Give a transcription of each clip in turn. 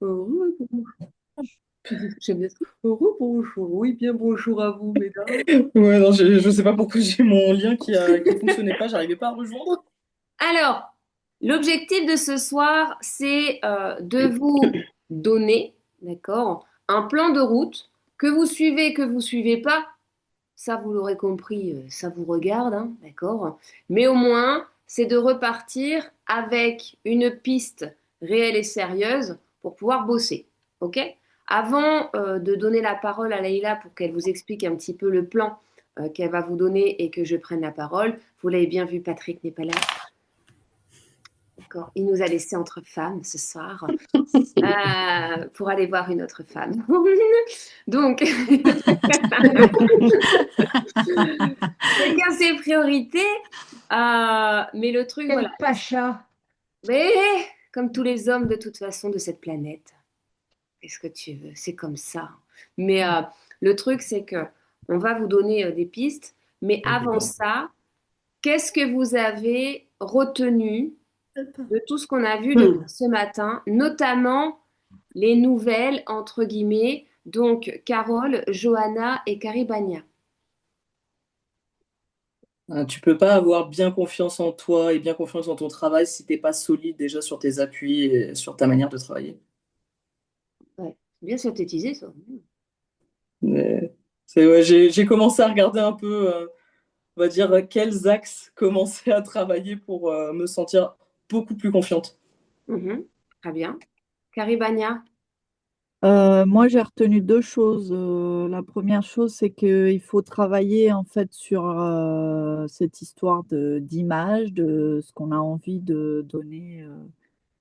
Bonjour. J'aime bien ça. Bonjour. Oui, bien bonjour à vous, mesdames. Ouais, non, je sais pas pourquoi j'ai mon lien qui fonctionnait pas, j'arrivais pas à rejoindre. Alors, l'objectif de ce soir, c'est de vous donner, d'accord, un plan de route que vous suivez, que vous suivez pas. Ça, vous l'aurez compris, ça vous regarde, hein, d'accord. Mais au moins, c'est de repartir avec une piste réelle et sérieuse pour pouvoir bosser, ok? Avant de donner la parole à Leïla pour qu'elle vous explique un petit peu le plan qu'elle va vous donner et que je prenne la parole, vous l'avez bien vu, Patrick n'est pas là. D'accord. Il nous a laissé entre femmes ce soir pour aller voir une autre femme. Donc, chacun ses priorités. Mais le truc, voilà. Quel pacha! Mais comme tous les hommes de toute façon de cette planète, qu'est-ce que tu veux? C'est comme ça. Mais le truc, c'est que on va vous donner des pistes. Mais avant ça, qu'est-ce que vous avez retenu de tout ce qu'on a vu depuis Hmm. ce matin, notamment les nouvelles, entre guillemets, donc Carole, Johanna et Caribania. Tu peux pas avoir bien confiance en toi et bien confiance en ton travail si t'es pas solide déjà sur tes appuis et sur ta manière de travailler. Ouais, bien synthétisé ça. Ouais, j'ai commencé à regarder un peu, on va dire, quels axes commencer à travailler pour me sentir beaucoup plus confiante. Mhm, très bien. Caribania. Moi, j'ai retenu deux choses. La première chose, c'est qu'il faut travailler en fait sur cette histoire d'image, de ce qu'on a envie de donner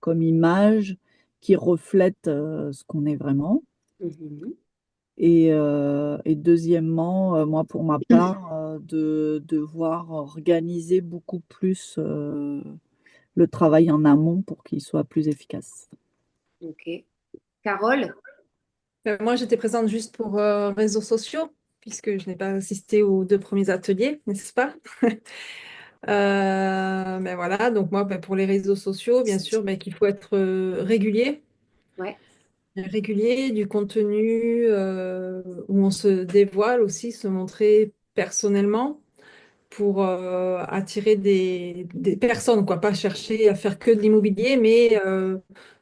comme image qui reflète ce qu'on est vraiment. Mhm. Et deuxièmement, moi, pour ma part, de devoir organiser beaucoup plus le travail en amont pour qu'il soit plus efficace. Ok. Carole. Moi, j'étais présente juste pour réseaux sociaux, puisque je n'ai pas assisté aux deux premiers ateliers, n'est-ce pas? Mais voilà, donc moi, ben, pour les réseaux sociaux, bien sûr, ben, qu'il faut être régulier, Ouais. régulier, du contenu où on se dévoile aussi, se montrer personnellement pour attirer des personnes, quoi, pas chercher à faire que de l'immobilier, mais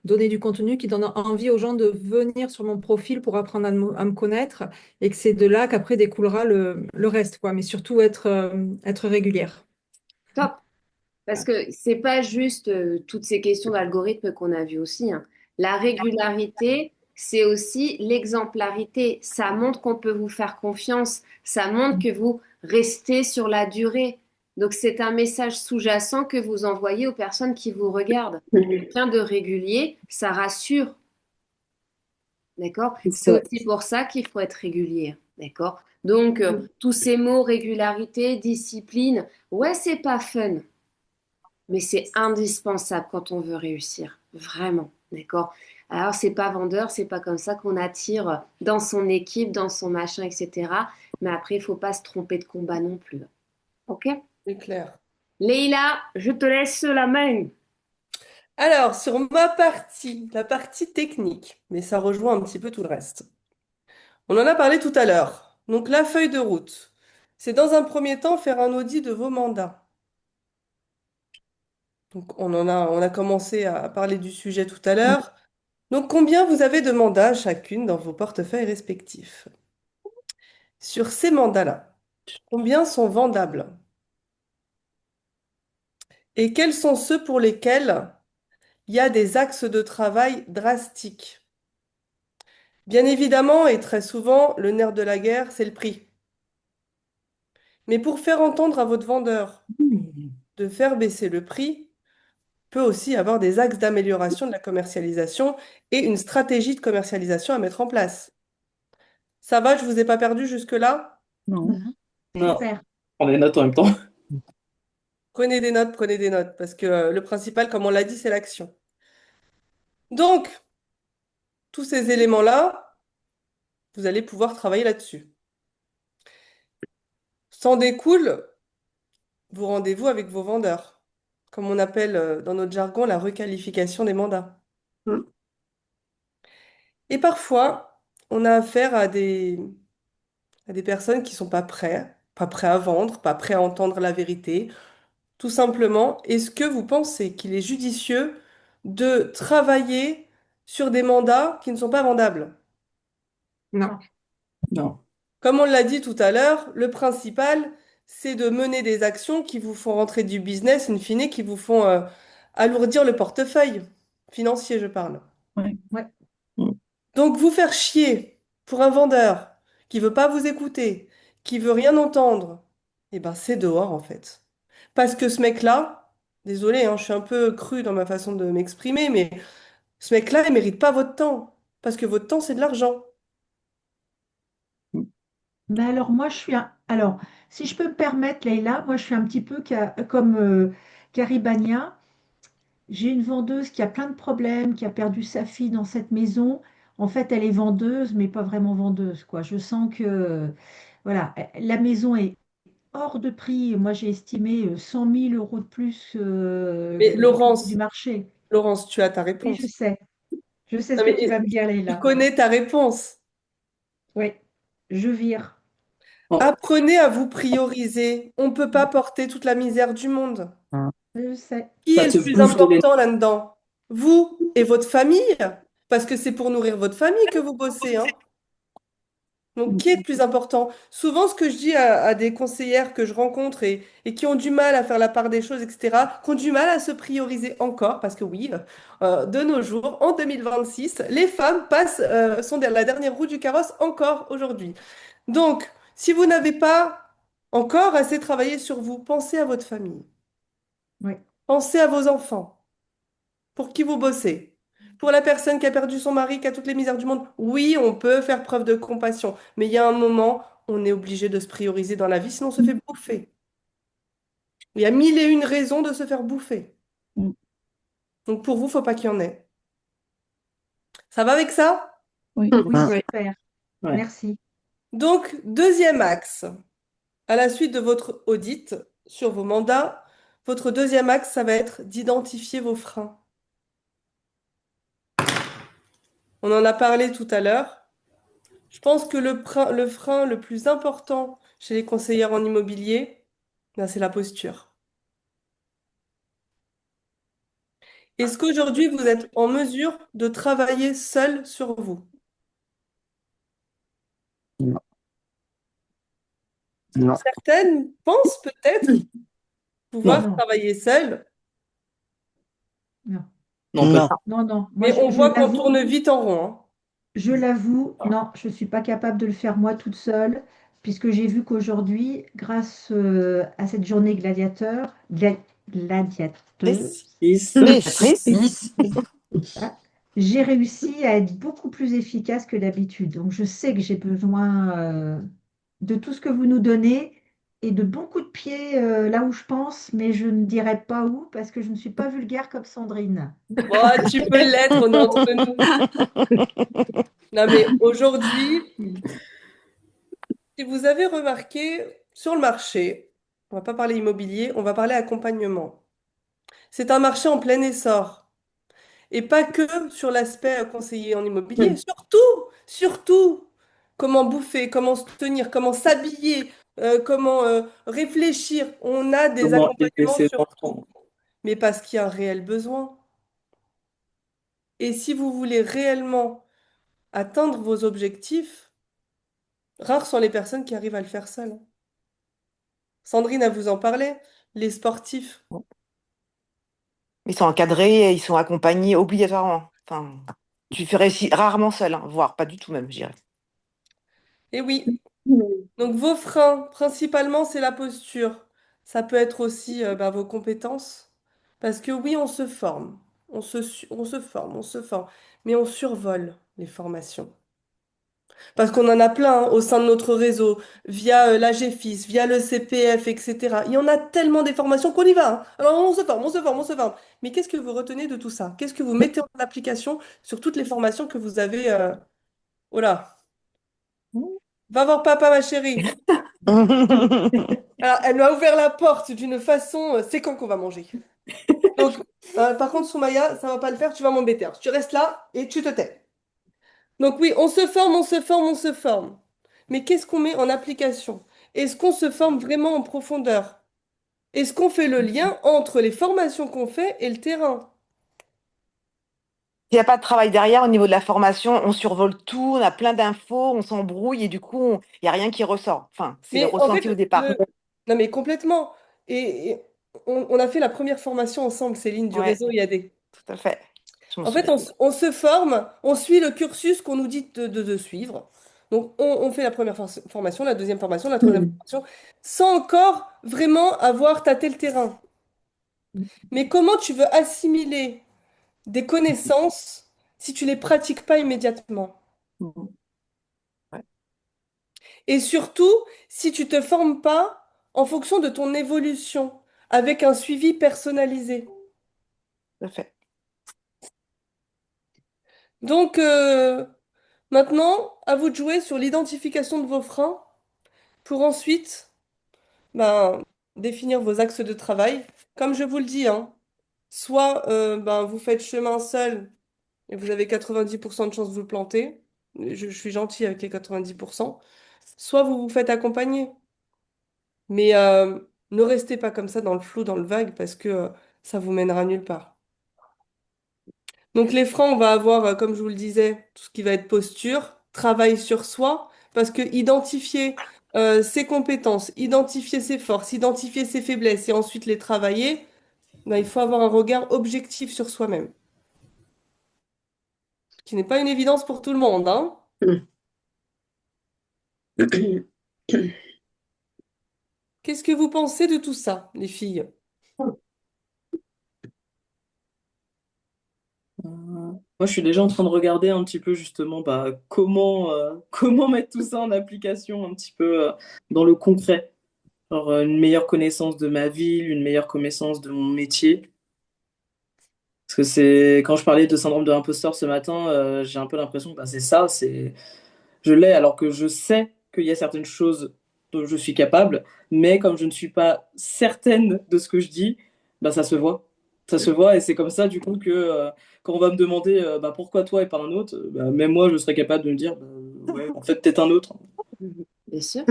donner du contenu qui donne envie aux gens de venir sur mon profil pour apprendre à me connaître et que c'est de là qu'après découlera le reste, quoi, mais surtout être régulière. Top. Parce que c'est pas juste toutes ces questions d'algorithme qu'on a vues aussi, hein. La régularité, c'est aussi l'exemplarité. Ça montre qu'on peut vous faire confiance. Ça montre que vous restez sur la durée. Donc c'est un message sous-jacent que vous envoyez aux personnes qui vous regardent. Quelqu'un de régulier, ça rassure. D'accord? C'est Ouais. aussi pour ça qu'il faut être régulier. D'accord? Donc tous ces mots, régularité, discipline, ouais, c'est pas fun. Mais c'est indispensable quand on veut réussir, vraiment, d'accord? Alors, c'est pas vendeur, c'est pas comme ça qu'on attire dans son équipe, dans son machin, etc. Mais après, il faut pas se tromper de combat non plus. Ok? C'est clair. Leïla, je te laisse la main. Alors, sur ma partie, la partie technique, mais ça rejoint un petit peu tout le reste. On en a parlé tout à l'heure. Donc, la feuille de route, c'est dans un premier temps faire un audit de vos mandats. Donc, on a commencé à parler du sujet tout à l'heure. Donc, combien vous avez de mandats chacune dans vos portefeuilles respectifs? Sur ces mandats-là, combien sont vendables? Et quels sont ceux pour lesquels il y a des axes de travail drastiques? Bien évidemment, et très souvent, le nerf de la guerre, c'est le prix. Mais pour faire entendre à votre vendeur de faire baisser le prix, peut aussi avoir des axes d'amélioration de la commercialisation et une stratégie de commercialisation à mettre en place. Ça va, je vous ai pas perdu jusque-là? Non. Non, Super. on les note en même temps. Prenez des notes, parce que le principal, comme on l'a dit, c'est l'action. Donc, tous ces éléments-là, vous allez pouvoir travailler là-dessus. S'en découle vos rendez-vous avec vos vendeurs, comme on appelle dans notre jargon la requalification des mandats. Et parfois, on a affaire à des personnes qui sont pas prêts à vendre, pas prêts à entendre la vérité. Tout simplement, est-ce que vous pensez qu'il est judicieux de travailler sur des mandats qui ne sont pas vendables? Non. Non. Comme on l'a dit tout à l'heure, le principal, c'est de mener des actions qui vous font rentrer du business, in fine, qui vous font alourdir le portefeuille financier, je parle. Ouais. Ouais. Mm. Donc, vous faire chier pour un vendeur qui veut pas vous écouter, qui veut rien entendre, eh ben, c'est dehors, en fait. Parce que ce mec-là, désolé, hein, je suis un peu cru dans ma façon de m'exprimer, mais ce mec-là, il mérite pas votre temps. Parce que votre temps, c'est de l'argent. Ben alors moi je suis alors si je peux me permettre Leïla, moi je suis un petit peu comme Caribania. J'ai une vendeuse qui a plein de problèmes, qui a perdu sa fille dans cette maison. En fait, elle est vendeuse, mais pas vraiment vendeuse, quoi. Je sens que voilà, la maison est hors de prix. Moi j'ai estimé 100 000 euros de plus Mais que le prix du marché. Laurence, tu as ta Oui, réponse. je sais Non, ce que tu mais vas me dire tu Leïla. connais ta réponse. Oui, je vire. Oh. Apprenez à vous prioriser. On ne peut pas porter toute la misère du monde. Je sais. Qui Ça est te le plus bouffe de l'énergie. important là-dedans? Vous et votre famille? Parce que c'est pour nourrir votre famille que vous bossez, hein. Donc, qui est le plus important? Souvent, ce que je dis à des conseillères que je rencontre et qui ont du mal à faire la part des choses, etc., qui ont du mal à se prioriser encore, parce que oui, de nos jours, en 2026, les femmes sont la dernière roue du carrosse encore aujourd'hui. Donc, si vous n'avez pas encore assez travaillé sur vous, pensez à votre famille, Oui. pensez à vos enfants. Pour qui vous bossez? Pour la personne qui a perdu son mari, qui a toutes les misères du monde, oui, on peut faire preuve de compassion, mais il y a un moment, on est obligé de se prioriser dans la vie, sinon on se fait bouffer. Il y a mille et une raisons de se faire bouffer. Mm. Donc pour vous, faut pas qu'il y en ait. Ça va avec ça? Oui. Oui, Ouais. super. Ouais. Merci. Donc, deuxième axe, à la suite de votre audit sur vos mandats, votre deuxième axe, ça va être d'identifier vos freins. On en a parlé tout à l'heure. Je pense que le frein le plus important chez les conseillères en immobilier, ben, c'est la posture. Est-ce qu'aujourd'hui, vous êtes en mesure de travailler seul sur vous? Non. Non. Certaines pensent peut-être pouvoir Non. Non, travailler seul, non, Non, Non. non, non. Moi, mais on je voit qu'on l'avoue, tourne vite en rond, hein. non, je ne suis pas capable de le faire moi toute seule, puisque j'ai vu qu'aujourd'hui, grâce à cette journée gladiateuse, Six. Précis. ah, j'ai réussi à être beaucoup plus efficace que d'habitude. Donc, je sais que j'ai besoin de tout ce que vous nous donnez et de bons coups de pied là où je pense, mais je ne dirai pas où parce que je ne suis pas vulgaire comme Sandrine. Bon, tu peux l'être, on est entre nous. Non, mais aujourd'hui, si vous avez remarqué sur le marché, on va pas parler immobilier, on va parler accompagnement. C'est un marché en plein essor. Et pas que sur l'aspect conseiller en immobilier, surtout, comment bouffer, comment se tenir, comment s'habiller, comment réfléchir. On a des Comment élever accompagnements ses sur tout, enfants? mais parce qu'il y a un réel besoin. Et si vous voulez réellement atteindre vos objectifs, rares sont les personnes qui arrivent à le faire seules. Sandrine a vous en parlé, les sportifs. Ils sont encadrés, ils sont accompagnés obligatoirement. Enfin, tu fais réussir rarement seul, hein, voire pas du tout même, je dirais. Et oui, donc vos freins, principalement, c'est la posture. Ça peut être aussi vos compétences. Parce que oui, on se forme. On se forme, on se forme. Mais on survole les formations. Parce qu'on en a plein hein, au sein de notre réseau, via l'AGFIS, via le CPF, etc. Il y en a tellement des formations qu'on y va, hein. Alors on se forme, on se forme, on se forme. Mais qu'est-ce que vous retenez de tout ça? Qu'est-ce que vous mettez en application sur toutes les formations que vous avez Oh là, va voir papa, ma chérie. Alors, elle m'a ouvert la porte d'une façon, c'est quand qu'on va manger. Donc, par contre, Soumaya, ça va pas le faire, tu vas m'embêter. Alors, tu restes là et tu te tais. Donc oui, on se forme, on se forme, on se forme. Mais qu'est-ce qu'on met en application? Est-ce qu'on se forme vraiment en profondeur? Est-ce qu'on fait le lien entre les formations qu'on fait et le terrain? S'il n'y a pas de travail derrière au niveau de la formation, on survole tout, on a plein d'infos, on s'embrouille et du coup, il n'y a rien qui ressort. Enfin, c'est le Mais en ressenti au fait, départ. non mais complètement. Et on a fait la première formation ensemble, Céline, du Ouais, réseau IAD. tout à fait. Je m'en En fait, souviens. on se forme, on suit le cursus qu'on nous dit de suivre. Donc, on fait la première formation, la deuxième formation, la troisième formation, sans encore vraiment avoir tâté le terrain. Mais comment tu veux assimiler des connaissances si tu les pratiques pas immédiatement? Ouais, Et surtout, si tu te formes pas en fonction de ton évolution, avec un suivi personnalisé. tout à fait. Donc, maintenant, à vous de jouer sur l'identification de vos freins pour ensuite ben, définir vos axes de travail. Comme je vous le dis, hein, soit ben, vous faites chemin seul et vous avez 90% de chances de vous planter. Je suis gentille avec les 90%. Soit vous vous faites accompagner. Mais ne restez pas comme ça dans le flou, dans le vague, parce que ça vous mènera nulle part. Donc les freins, on va avoir, comme je vous le disais, tout ce qui va être posture, travail sur soi, parce que identifier ses compétences, identifier ses forces, identifier ses faiblesses et ensuite les travailler, ben, il faut avoir un regard objectif sur soi-même, ce qui n'est pas une évidence pour tout le monde, hein. Qu'est-ce que vous pensez de tout ça, les filles? Moi, je suis déjà en train de regarder un petit peu justement bah, comment mettre tout ça en application un petit peu dans le concret. Genre, une meilleure connaissance de ma ville, une meilleure connaissance de mon métier. Parce que c'est quand je parlais de syndrome de l'imposteur ce matin, j'ai un peu l'impression que bah, c'est ça, c'est je l'ai alors que je sais qu'il y a certaines choses dont je suis capable, mais comme je ne suis pas certaine de ce que je dis, bah, ça se voit. Ça se voit et c'est comme ça du coup que quand on va me demander bah, pourquoi toi et pas un autre, bah, même moi je serais capable de me dire bah, ouais, en fait peut-être un autre. Bien sûr.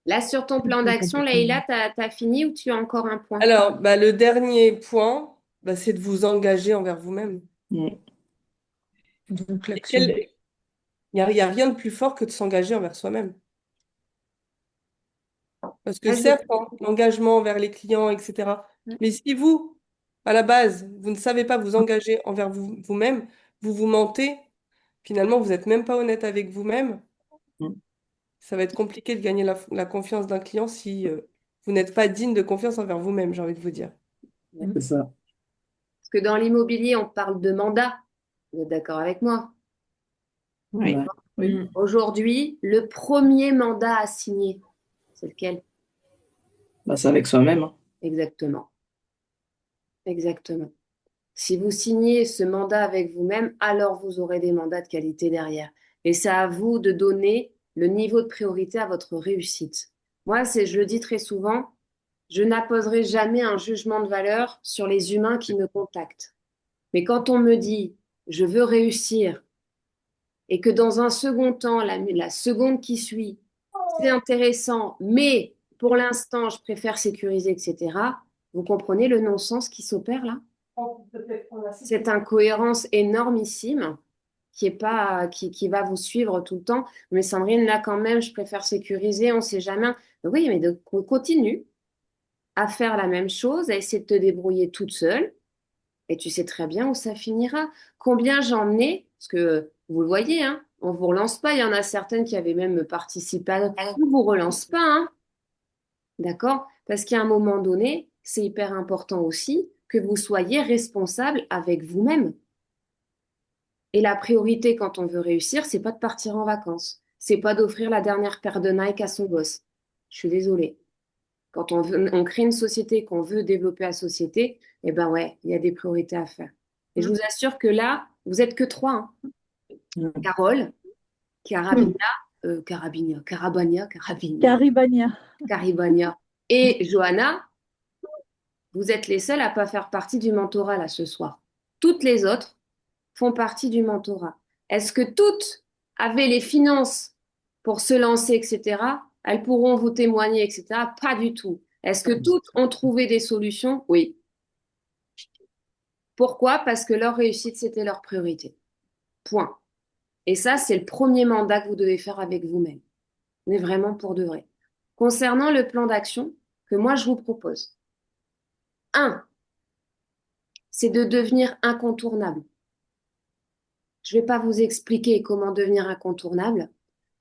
Là, sur ton plan d'action, Leïla, t'as fini ou tu as encore un point? Alors, bah, le dernier point, bah, c'est de vous engager envers vous-même. Mm. Donc l'action. Quel- Il y a rien de plus fort que de s'engager envers soi-même. Parce que Ah, certes, hein, l'engagement envers les clients, etc. Mais si vous, à la base, vous ne savez pas vous engager envers vous-même, vous vous mentez, finalement, vous n'êtes même pas honnête avec vous-même, Mm. ça va être compliqué de gagner la confiance d'un client si vous n'êtes pas digne de confiance envers vous-même, j'ai envie de vous dire. C'est ça. Parce que dans l'immobilier, on parle de mandat. Vous êtes d'accord avec moi? Oui. Ouais. Oui. Aujourd'hui, le premier mandat à signer, c'est lequel? Bah, c'est avec soi-même, hein. Exactement. Exactement. Si vous signez ce mandat avec vous-même, alors vous aurez des mandats de qualité derrière. Et c'est à vous de donner le niveau de priorité à votre réussite. Moi, je le dis très souvent, je n'apposerai jamais un jugement de valeur sur les humains qui me contactent. Mais quand on me dit, je veux réussir, et que dans un second temps, la seconde qui suit, c'est intéressant, mais pour l'instant, je préfère sécuriser, etc., vous comprenez le non-sens qui s'opère là? Cette incohérence énormissime qui est pas, qui va vous suivre tout le temps. Mais Sandrine, là, quand même, je préfère sécuriser, on ne sait jamais. Oui, mais continue à faire la même chose, à essayer de te débrouiller toute seule, et tu sais très bien où ça finira. Combien j'en ai, parce que vous le voyez, hein, on ne vous relance pas. Il y en a certaines qui avaient même participé on ne vous relance pas, hein, d'accord? Parce qu'à un moment donné, c'est hyper important aussi que vous soyez responsable avec vous-même. Et la priorité quand on veut réussir, c'est pas de partir en vacances. C'est pas d'offrir la dernière paire de Nike à son boss. Je suis désolée. Quand on crée une société, qu'on veut développer la société, eh ben ouais, il y a des priorités à faire. Et je vous assure que là, vous êtes que trois, hein. Mm. Carole, Carabina, Carabina, Caribania. Caribania et Johanna, vous êtes les seuls à pas faire partie du mentorat là ce soir. Toutes les autres font partie du mentorat. Est-ce que toutes avaient les finances pour se lancer, etc., elles pourront vous témoigner, etc. Pas du tout. Est-ce que toutes ont trouvé des solutions? Oui. Pourquoi? Parce que leur réussite, c'était leur priorité. Point. Et ça, c'est le premier mandat que vous devez faire avec vous-même. Mais vraiment pour de vrai. Concernant le plan d'action que moi, je vous propose. 1, c'est de devenir incontournable. Je ne vais pas vous expliquer comment devenir incontournable.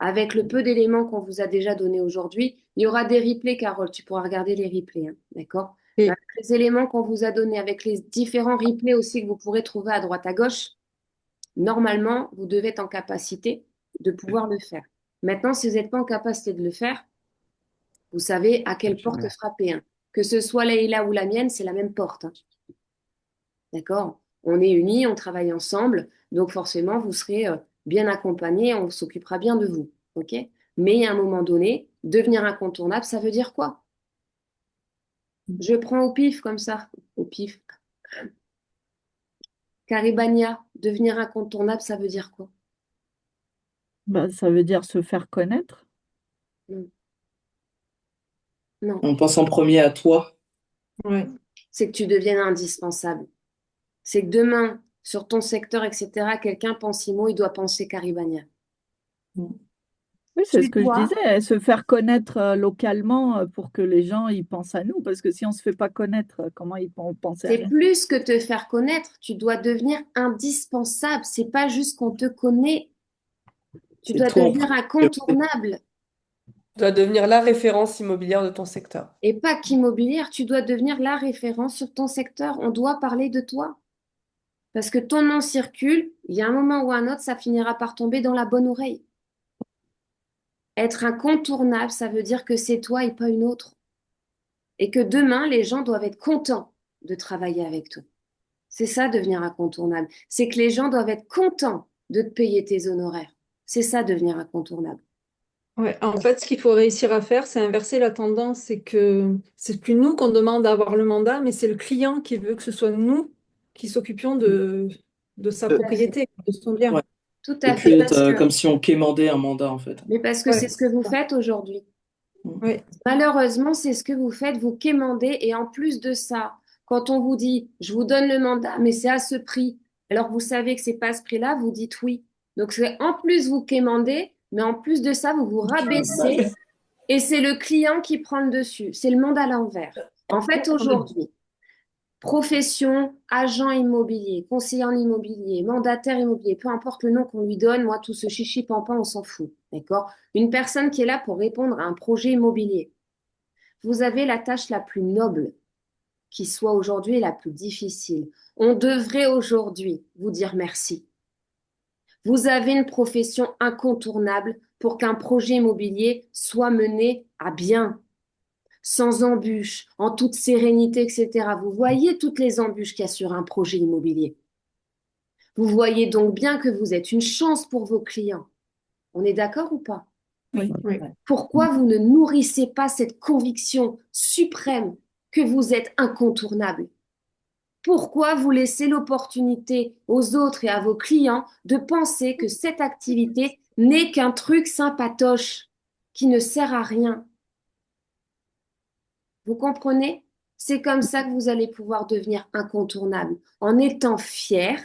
Avec le peu d'éléments qu'on vous a déjà donnés aujourd'hui, il y aura des replays, Carole, tu pourras regarder les replays, hein, d'accord? Oui. Avec les éléments qu'on vous a donnés, avec les différents replays aussi que vous pourrez trouver à droite à gauche, normalement, vous devez être en capacité de pouvoir le faire. Maintenant, si vous n'êtes pas en capacité de le faire, vous savez à quelle porte frapper, hein. Que ce soit Leïla ou la mienne, c'est la même porte, hein. D'accord? On est unis, on travaille ensemble, donc forcément, vous serez bien accompagnés, on s'occupera bien de vous. OK? Mais à un moment donné, devenir incontournable, ça veut dire quoi? Je prends au pif comme ça, au pif. Caribania, devenir incontournable, ça veut dire quoi? Bah, ça veut dire se faire connaître. Non. Non, On pense en premier à toi. Ouais. c'est que tu deviennes indispensable. C'est que demain, sur ton secteur, etc., quelqu'un pense Imo, il doit penser Caribania. Oui, c'est ce Tu que je dois, disais, se faire connaître localement pour que les gens ils pensent à nous. Parce que si on ne se fait pas connaître, comment ils vont penser à c'est nous? plus que te faire connaître, tu dois devenir indispensable. C'est pas juste qu'on te connaît, tu C'est dois toi en devenir priorité. incontournable. Tu dois devenir la référence immobilière de ton secteur. Et pas qu'immobilière, tu dois devenir la référence sur ton secteur. On doit parler de toi. Parce que ton nom circule, il y a un moment ou un autre, ça finira par tomber dans la bonne oreille. Être incontournable, ça veut dire que c'est toi et pas une autre. Et que demain, les gens doivent être contents de travailler avec toi. C'est ça, devenir incontournable. C'est que les gens doivent être contents de te payer tes honoraires. C'est ça, devenir incontournable. Ouais, en fait, ce qu'il faut réussir à faire, c'est inverser la tendance. C'est que c'est plus nous qu'on demande d'avoir le mandat, mais c'est le client qui veut que ce soit nous qui s'occupions de sa Euh, Tout à fait. propriété, de son bien. Ouais. Tout Et à puis fait. être comme si on quémandait un mandat, en fait. Mais parce que Ouais, c'est ce que vous faites aujourd'hui. ouais, Malheureusement, c'est ce que vous faites, vous quémandez. Et en plus de ça, quand on vous dit, je vous donne le mandat, mais c'est à ce prix, alors que vous savez que c'est pas à ce prix-là, vous dites oui. Donc, c'est en plus vous quémandez, mais en plus de ça, vous vous rabaissez. Et c'est le client qui prend le dessus. C'est le monde à l'envers. En fait, aujourd'hui, profession, agent immobilier, conseiller en immobilier, mandataire immobilier, peu importe le nom qu'on lui donne, moi, tout ce chichi pampan, on s'en fout. D'accord? Une personne qui est là pour répondre à un projet immobilier. Vous avez la tâche la plus noble qui soit aujourd'hui et la plus difficile. On devrait aujourd'hui vous dire merci. Vous avez une profession incontournable pour qu'un projet immobilier soit mené à bien, sans embûches, en toute sérénité, etc. Vous voyez toutes les embûches qu'il y a sur un projet immobilier. Vous voyez donc bien que vous êtes une chance pour vos clients. On est d'accord ou pas? Oui. oui. Pourquoi vous ne nourrissez pas cette conviction suprême que vous êtes incontournable? Pourquoi vous laissez l'opportunité aux autres et à vos clients de penser que cette activité n'est qu'un truc sympatoche qui ne sert à rien? Vous comprenez? C'est comme ça que vous allez pouvoir devenir incontournable, en étant fier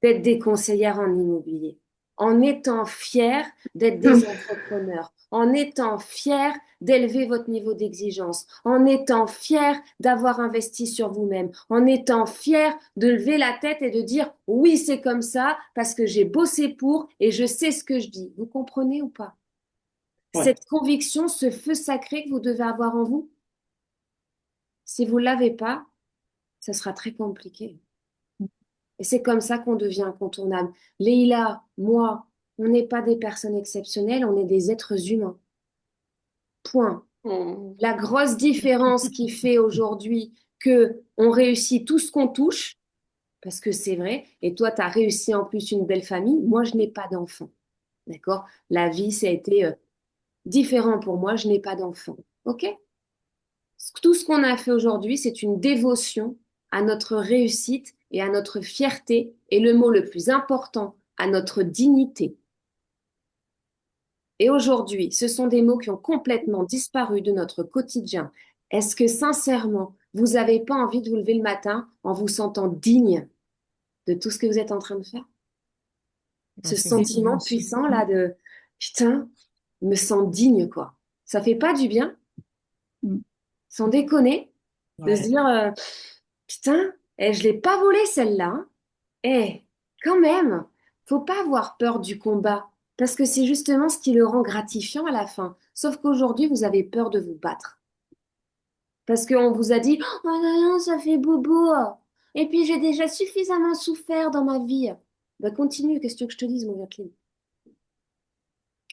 d'être des conseillères en immobilier, en étant fier d'être des entrepreneurs, en étant fier d'élever votre niveau d'exigence, en étant fier d'avoir investi sur vous-même, en étant fier de lever la tête et de dire oui, c'est comme ça parce que j'ai bossé pour et je sais ce que je dis. Vous comprenez ou pas? Ouais. Cette conviction, ce feu sacré que vous devez avoir en vous, si vous ne l'avez pas, ça sera très compliqué. Et c'est comme ça qu'on devient incontournable. Leïla, moi, on n'est pas des personnes exceptionnelles, on est des êtres humains. Point. Hmm. La grosse différence qui fait aujourd'hui que on réussit tout ce qu'on touche, parce que c'est vrai, et toi, tu as réussi en plus une belle famille, moi, je n'ai pas d'enfant. D'accord? La vie, ça a été différent pour moi, je n'ai pas d'enfant. OK? Tout ce qu'on a fait aujourd'hui, c'est une dévotion à notre réussite et à notre fierté, et le mot le plus important, à notre dignité. Et aujourd'hui, ce sont des mots qui ont complètement disparu de notre quotidien. Est-ce que sincèrement, vous n'avez pas envie de vous lever le matin en vous sentant digne de tout ce que vous êtes en train de faire? Ce sentiment puissant là de putain, je me sens digne quoi. Ça fait pas du bien, Mm. sans déconner, de se Ouais. dire putain, je l'ai pas volée celle-là, hein. Quand même, faut pas avoir peur du combat parce que c'est justement ce qui le rend gratifiant à la fin. Sauf qu'aujourd'hui, vous avez peur de vous battre parce qu'on vous a dit oh non, non, ça fait bobo. Et puis j'ai déjà suffisamment souffert dans ma vie. Bah continue, qu'est-ce que tu veux que je te dise, mon Jacqueline?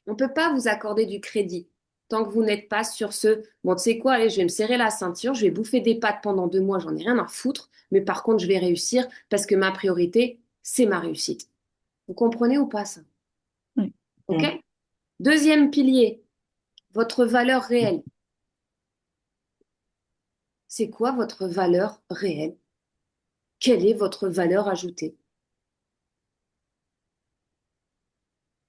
On ne peut pas vous accorder du crédit tant que vous n'êtes pas sur ce bon, tu sais quoi, allez, je vais me serrer la ceinture, je vais bouffer des pâtes pendant 2 mois, j'en ai rien à foutre, mais par contre, je vais réussir parce que ma priorité, c'est ma réussite. Vous comprenez ou pas ça? Oui. OK? Mm. Deuxième pilier, votre valeur réelle. C'est quoi votre valeur réelle? Quelle est votre valeur ajoutée?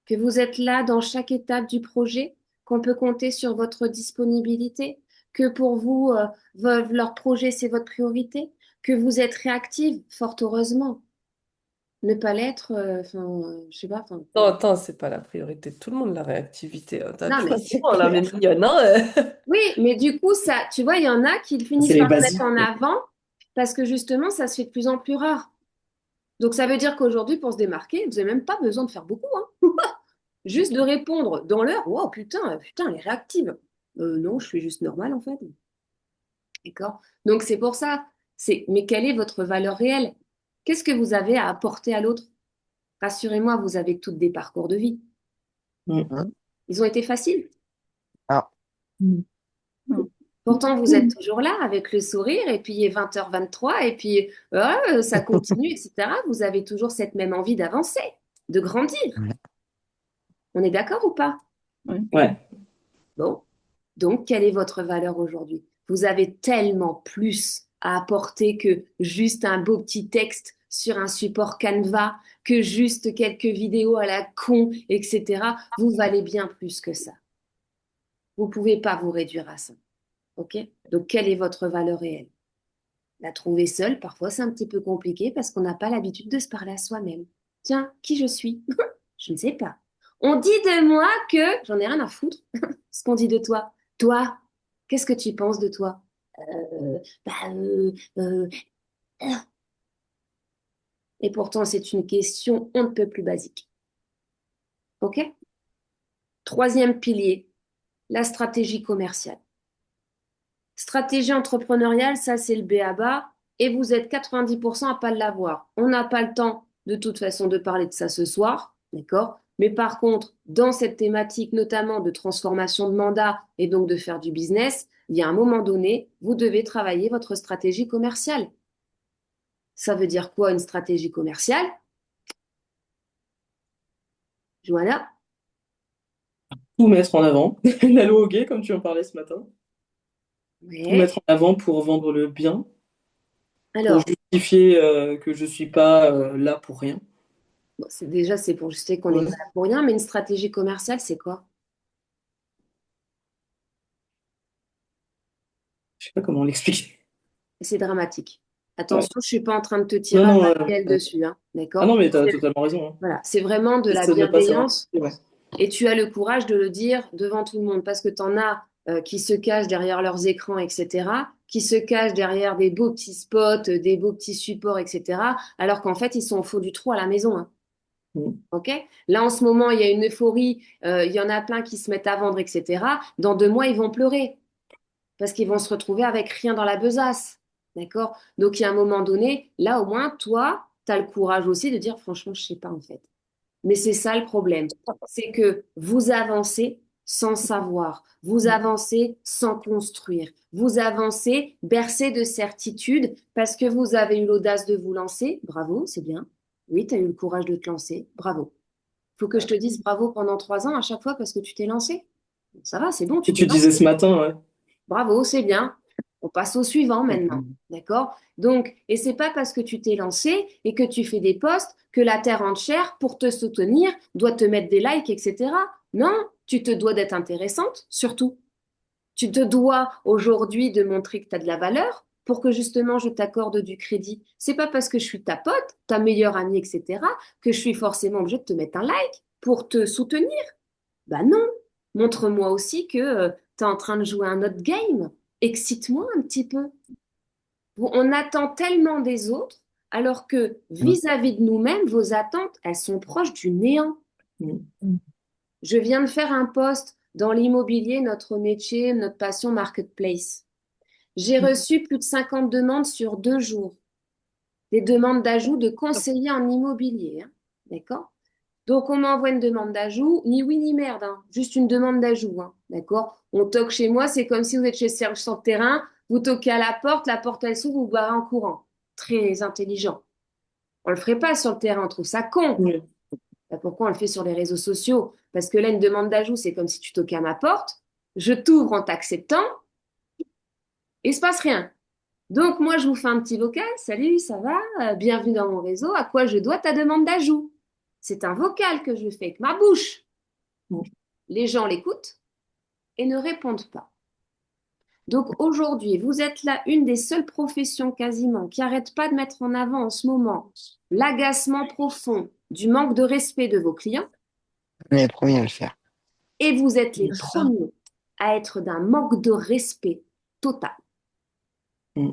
Que vous êtes là dans chaque étape du projet, qu'on peut compter sur votre disponibilité, que pour vous, leur projet, c'est votre priorité, que vous êtes réactive, fort heureusement. Ne pas l'être, je sais pas. Non, attends, c'est pas la priorité de tout le monde, la réactivité, hein. Non, Tu mais vois, c'est souvent, la clair. mignonne, hein. Oui, mais du coup, ça, tu vois, il y en a qui finissent C'est les par le mettre basiques, en quoi. avant parce que justement, ça se fait de plus en plus rare. Donc, ça veut dire qu'aujourd'hui, pour se démarquer, vous n'avez même pas besoin de faire beaucoup, hein. Juste de répondre dans l'heure. Wow, putain, putain, elle est réactive. Non, je suis juste normale en fait. D'accord? Donc c'est pour ça. Mais quelle est votre valeur réelle? Qu'est-ce que vous avez à apporter à l'autre? Rassurez-moi, vous avez toutes des parcours de vie. Mm. Ils ont été faciles. Ah, Mm. Non. Pourtant, vous êtes toujours là avec le sourire, et puis il est 20h23, et puis ça continue, etc. Vous avez toujours cette même envie d'avancer, de grandir. On est d'accord ou pas? Oui. Ouais. Bon. Donc, quelle est votre valeur aujourd'hui? Vous avez tellement plus à apporter que juste un beau petit texte sur un support Canva, que juste quelques vidéos à la con, etc. Vous valez bien plus que ça. Vous ne pouvez pas vous réduire à ça. OK? Donc, quelle est votre valeur réelle? La trouver seule, parfois, c'est un petit peu compliqué parce qu'on n'a pas l'habitude de se parler à soi-même. Tiens, qui je suis? Je ne sais pas. On dit de moi que j'en ai rien à foutre. Ce qu'on dit de toi. Toi, qu'est-ce que tu penses de toi? Euh, bah, euh, euh, euh. Et pourtant, c'est une question on ne peut plus basique. OK? Troisième pilier, la stratégie commerciale. Stratégie entrepreneuriale, ça c'est le b.a.-ba et vous êtes 90% à pas l'avoir. On n'a pas le temps de toute façon de parler de ça ce soir, d'accord? Mais par contre, dans cette thématique notamment de transformation de mandat et donc de faire du business, il y a un moment donné, vous devez travailler votre stratégie commerciale. Ça veut dire quoi une stratégie commerciale? Joanna? Tout mettre en avant. La loi au guet, comme tu en parlais ce matin. Tout Ouais. mettre en avant pour vendre le bien, pour Alors, justifier que je suis pas là pour rien. bon, c'est pour justifier qu'on n'est Ouais. pas là pour rien, mais une stratégie commerciale, c'est quoi? Je sais pas comment l'expliquer. C'est dramatique. Ouais. Attention, je suis pas en train de te Non, tirer non, un réel dessus, hein, ah non, d'accord? mais t'as totalement raison, hein. Voilà, c'est vraiment de la J'essaie de pas savoir. bienveillance Ouais. et tu as le courage de le dire devant tout le monde parce que tu en as qui se cachent derrière leurs écrans, etc., qui se cachent derrière des beaux petits spots, des beaux petits supports, etc., alors qu'en fait, ils sont au fond du trou à la maison, hein. Mm. OK? Là, en ce moment, il y a une euphorie, il y en a plein qui se mettent à vendre, etc. Dans 2 mois, ils vont pleurer parce qu'ils vont se retrouver avec rien dans la besace. D'accord? Donc, il y a un moment donné, là, au moins, toi, tu as le courage aussi de dire, franchement, je sais pas, en fait. Mais c'est ça le problème. C'est que vous avancez sans savoir. Vous avancez sans construire. Vous avancez bercé de certitude parce que vous avez eu l'audace de vous lancer. Bravo, c'est bien. Oui, tu as eu le courage de te lancer. Bravo. Faut que je te dise bravo pendant 3 ans à chaque fois parce que tu t'es lancé. Ça va, c'est bon, Que tu t'es tu lancé. disais ce matin, ouais. Bravo, c'est bien. On passe au suivant maintenant. D'accord? Donc, et c'est pas parce que tu t'es lancé et que tu fais des posts que la terre entière, pour te soutenir, doit te mettre des likes, etc. Non, Tu te dois d'être intéressante, surtout. Tu te dois aujourd'hui de montrer que tu as de la valeur pour que justement je t'accorde du crédit. C'est pas parce que je suis ta pote, ta meilleure amie, etc., que je suis forcément obligée de te mettre un like pour te soutenir. Bah non, montre-moi aussi que tu es en train de jouer un autre game. Excite-moi un petit peu. On attend tellement des autres, alors que vis-à-vis de nous-mêmes, vos attentes, elles sont proches du néant. Je viens de faire un post dans l'immobilier, notre métier, notre passion marketplace. J'ai reçu plus de 50 demandes sur 2 jours. Des demandes d'ajout de conseillers en immobilier. Hein. D'accord? Donc, on m'envoie une demande d'ajout, ni oui ni merde, hein. Juste une demande d'ajout. Hein. D'accord? On toque chez moi, c'est comme si vous êtes chez Serge sur le terrain, vous toquez à la porte elle s'ouvre, vous vous barrez en courant. Très intelligent. On le ferait pas sur le terrain, on trouve ça con. Oui. Bah, pourquoi on le fait sur les réseaux sociaux? Parce que là, une demande d'ajout, c'est comme si tu toquais à ma porte, je t'ouvre en t'acceptant, et il se passe rien. Donc, moi, je vous fais un petit vocal. Salut, ça va? Bienvenue dans mon réseau. À quoi je dois ta demande d'ajout? C'est un vocal que je fais avec ma bouche. Les gens l'écoutent et ne répondent pas. Donc, aujourd'hui, vous êtes là, une des seules professions quasiment qui n'arrête pas de mettre en avant en ce moment l'agacement profond du manque de respect de vos clients. On est les premiers à le faire. Et vous êtes les C'est ça. premiers à être d'un manque de respect total. Mm.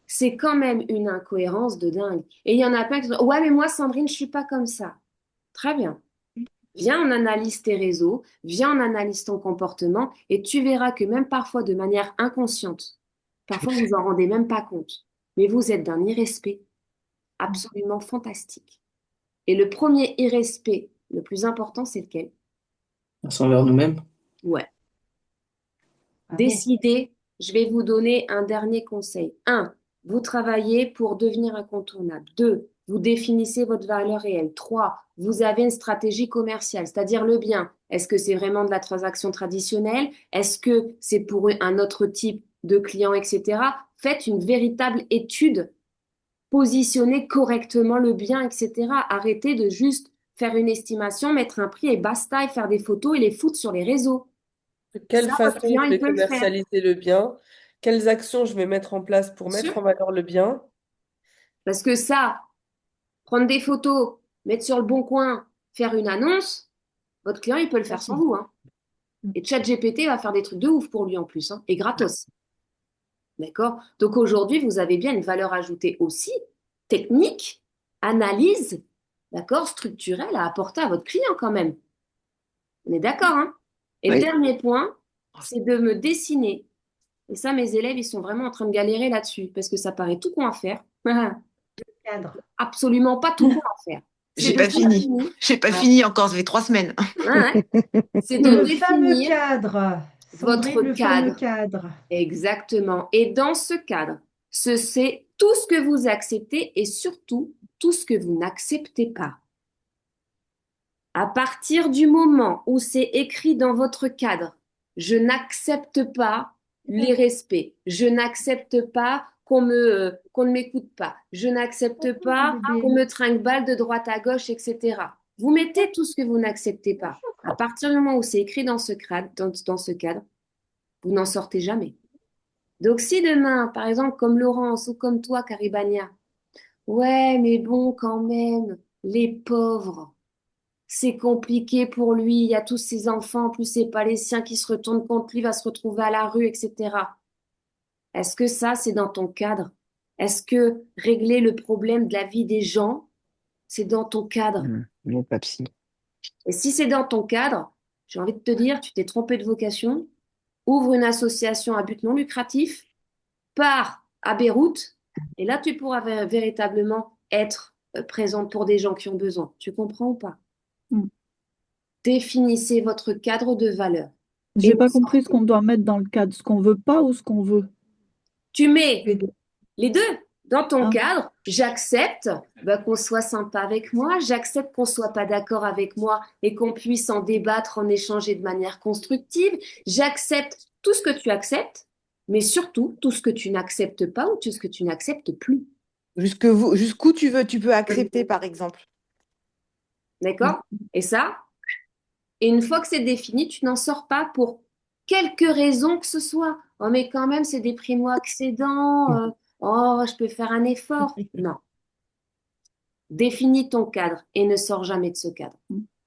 C'est quand même une incohérence de dingue. Et il y en a plein qui disent, ouais, mais moi, Sandrine, je suis pas comme ça. Très bien. Viens, on analyse tes réseaux, viens, on analyse ton comportement, et tu verras que même parfois de manière inconsciente, parfois vous en rendez même pas compte, mais vous êtes d'un irrespect absolument fantastique. Et le premier irrespect, le plus important, c'est lequel? C'est envers nous-mêmes. Ouais. Ah bon? Décidez, je vais vous donner un dernier conseil. 1, vous travaillez pour devenir incontournable. 2, vous définissez votre valeur réelle. 3, vous avez une stratégie commerciale, c'est-à-dire le bien. Est-ce que c'est vraiment de la transaction traditionnelle? Est-ce que c'est pour un autre type de client, etc. Faites une véritable étude, positionnez correctement le bien, etc. Arrêtez de juste faire une estimation, mettre un prix et basta, et faire des photos et les foutre sur les réseaux. De quelle Ça, votre façon client, je il vais peut le faire. commercialiser le bien? Quelles actions je vais mettre en place pour Bien sûr. mettre en valeur le bien? Parce que ça, prendre des photos, mettre sur le bon coin, faire une annonce, votre client, il peut le faire sans vous. Hein. Et ChatGPT va faire des trucs de ouf pour lui en plus, hein, et gratos. D'accord? Donc aujourd'hui, vous avez bien une valeur ajoutée aussi, technique, analyse, d'accord, structurelle à apporter à votre client quand même. On est d'accord, hein? Et le Oui. dernier point, c'est de me dessiner. Et ça, mes élèves, ils sont vraiment en train de galérer là-dessus, parce que ça paraît tout con à faire. Cadre. Absolument pas tout con à faire. C'est J'ai de pas fini. définir. J'ai pas Ouais. fini encore, ça fait 3 semaines. Ouais, ouais. C'est de Le fameux définir cadre. Sandrine, votre le fameux cadre. cadre. Exactement. Et dans ce cadre, c'est tout ce que vous acceptez et surtout tout ce que vous n'acceptez pas. À partir du moment où c'est écrit dans votre cadre, je n'accepte pas les respects, je n'accepte pas qu'on ne m'écoute pas, je n'accepte pas qu'on me trinque-balle de droite à gauche, etc. Vous mettez tout ce que vous n'acceptez pas. À partir du moment où c'est écrit dans ce cadre, dans ce cadre, vous n'en sortez jamais. Donc si demain, par exemple, comme Laurence ou comme toi, Caribania, ouais, mais bon, quand même, les pauvres, c'est compliqué pour lui, il y a tous ses enfants, en plus c'est pas les siens qui se retournent contre lui, va se retrouver à la rue, etc. Est-ce que ça, c'est dans ton cadre? Est-ce que régler le problème de la vie des gens, c'est dans ton cadre? Non, pas psy. Et si c'est dans ton cadre, j'ai envie de te dire, tu t'es trompé de vocation, ouvre une association à but non lucratif, pars à Beyrouth, et là, tu pourras véritablement être présente pour des gens qui ont besoin. Tu comprends ou pas? Mm. Définissez votre cadre de valeur. J'ai Et pas compris ce qu'on doit mettre dans le cadre, ce qu'on veut pas ou ce qu'on veut. tu mets Les deux. les deux dans ton Ah. cadre. J'accepte qu'on soit sympa avec moi, j'accepte qu'on soit pas d'accord avec moi et qu'on puisse en débattre, en échanger de manière constructive. J'accepte tout ce que tu acceptes, mais surtout tout ce que tu n'acceptes pas ou tout ce que tu n'acceptes plus. Jusqu'où tu peux accepter, par exemple. D'accord? Et ça, Et une fois que c'est défini, tu n'en sors pas pour quelque raison que ce soit. Oh, mais quand même, c'est des primo-accédants. Oh, je peux faire un effort. Non. Définis ton cadre et ne sors jamais de ce cadre.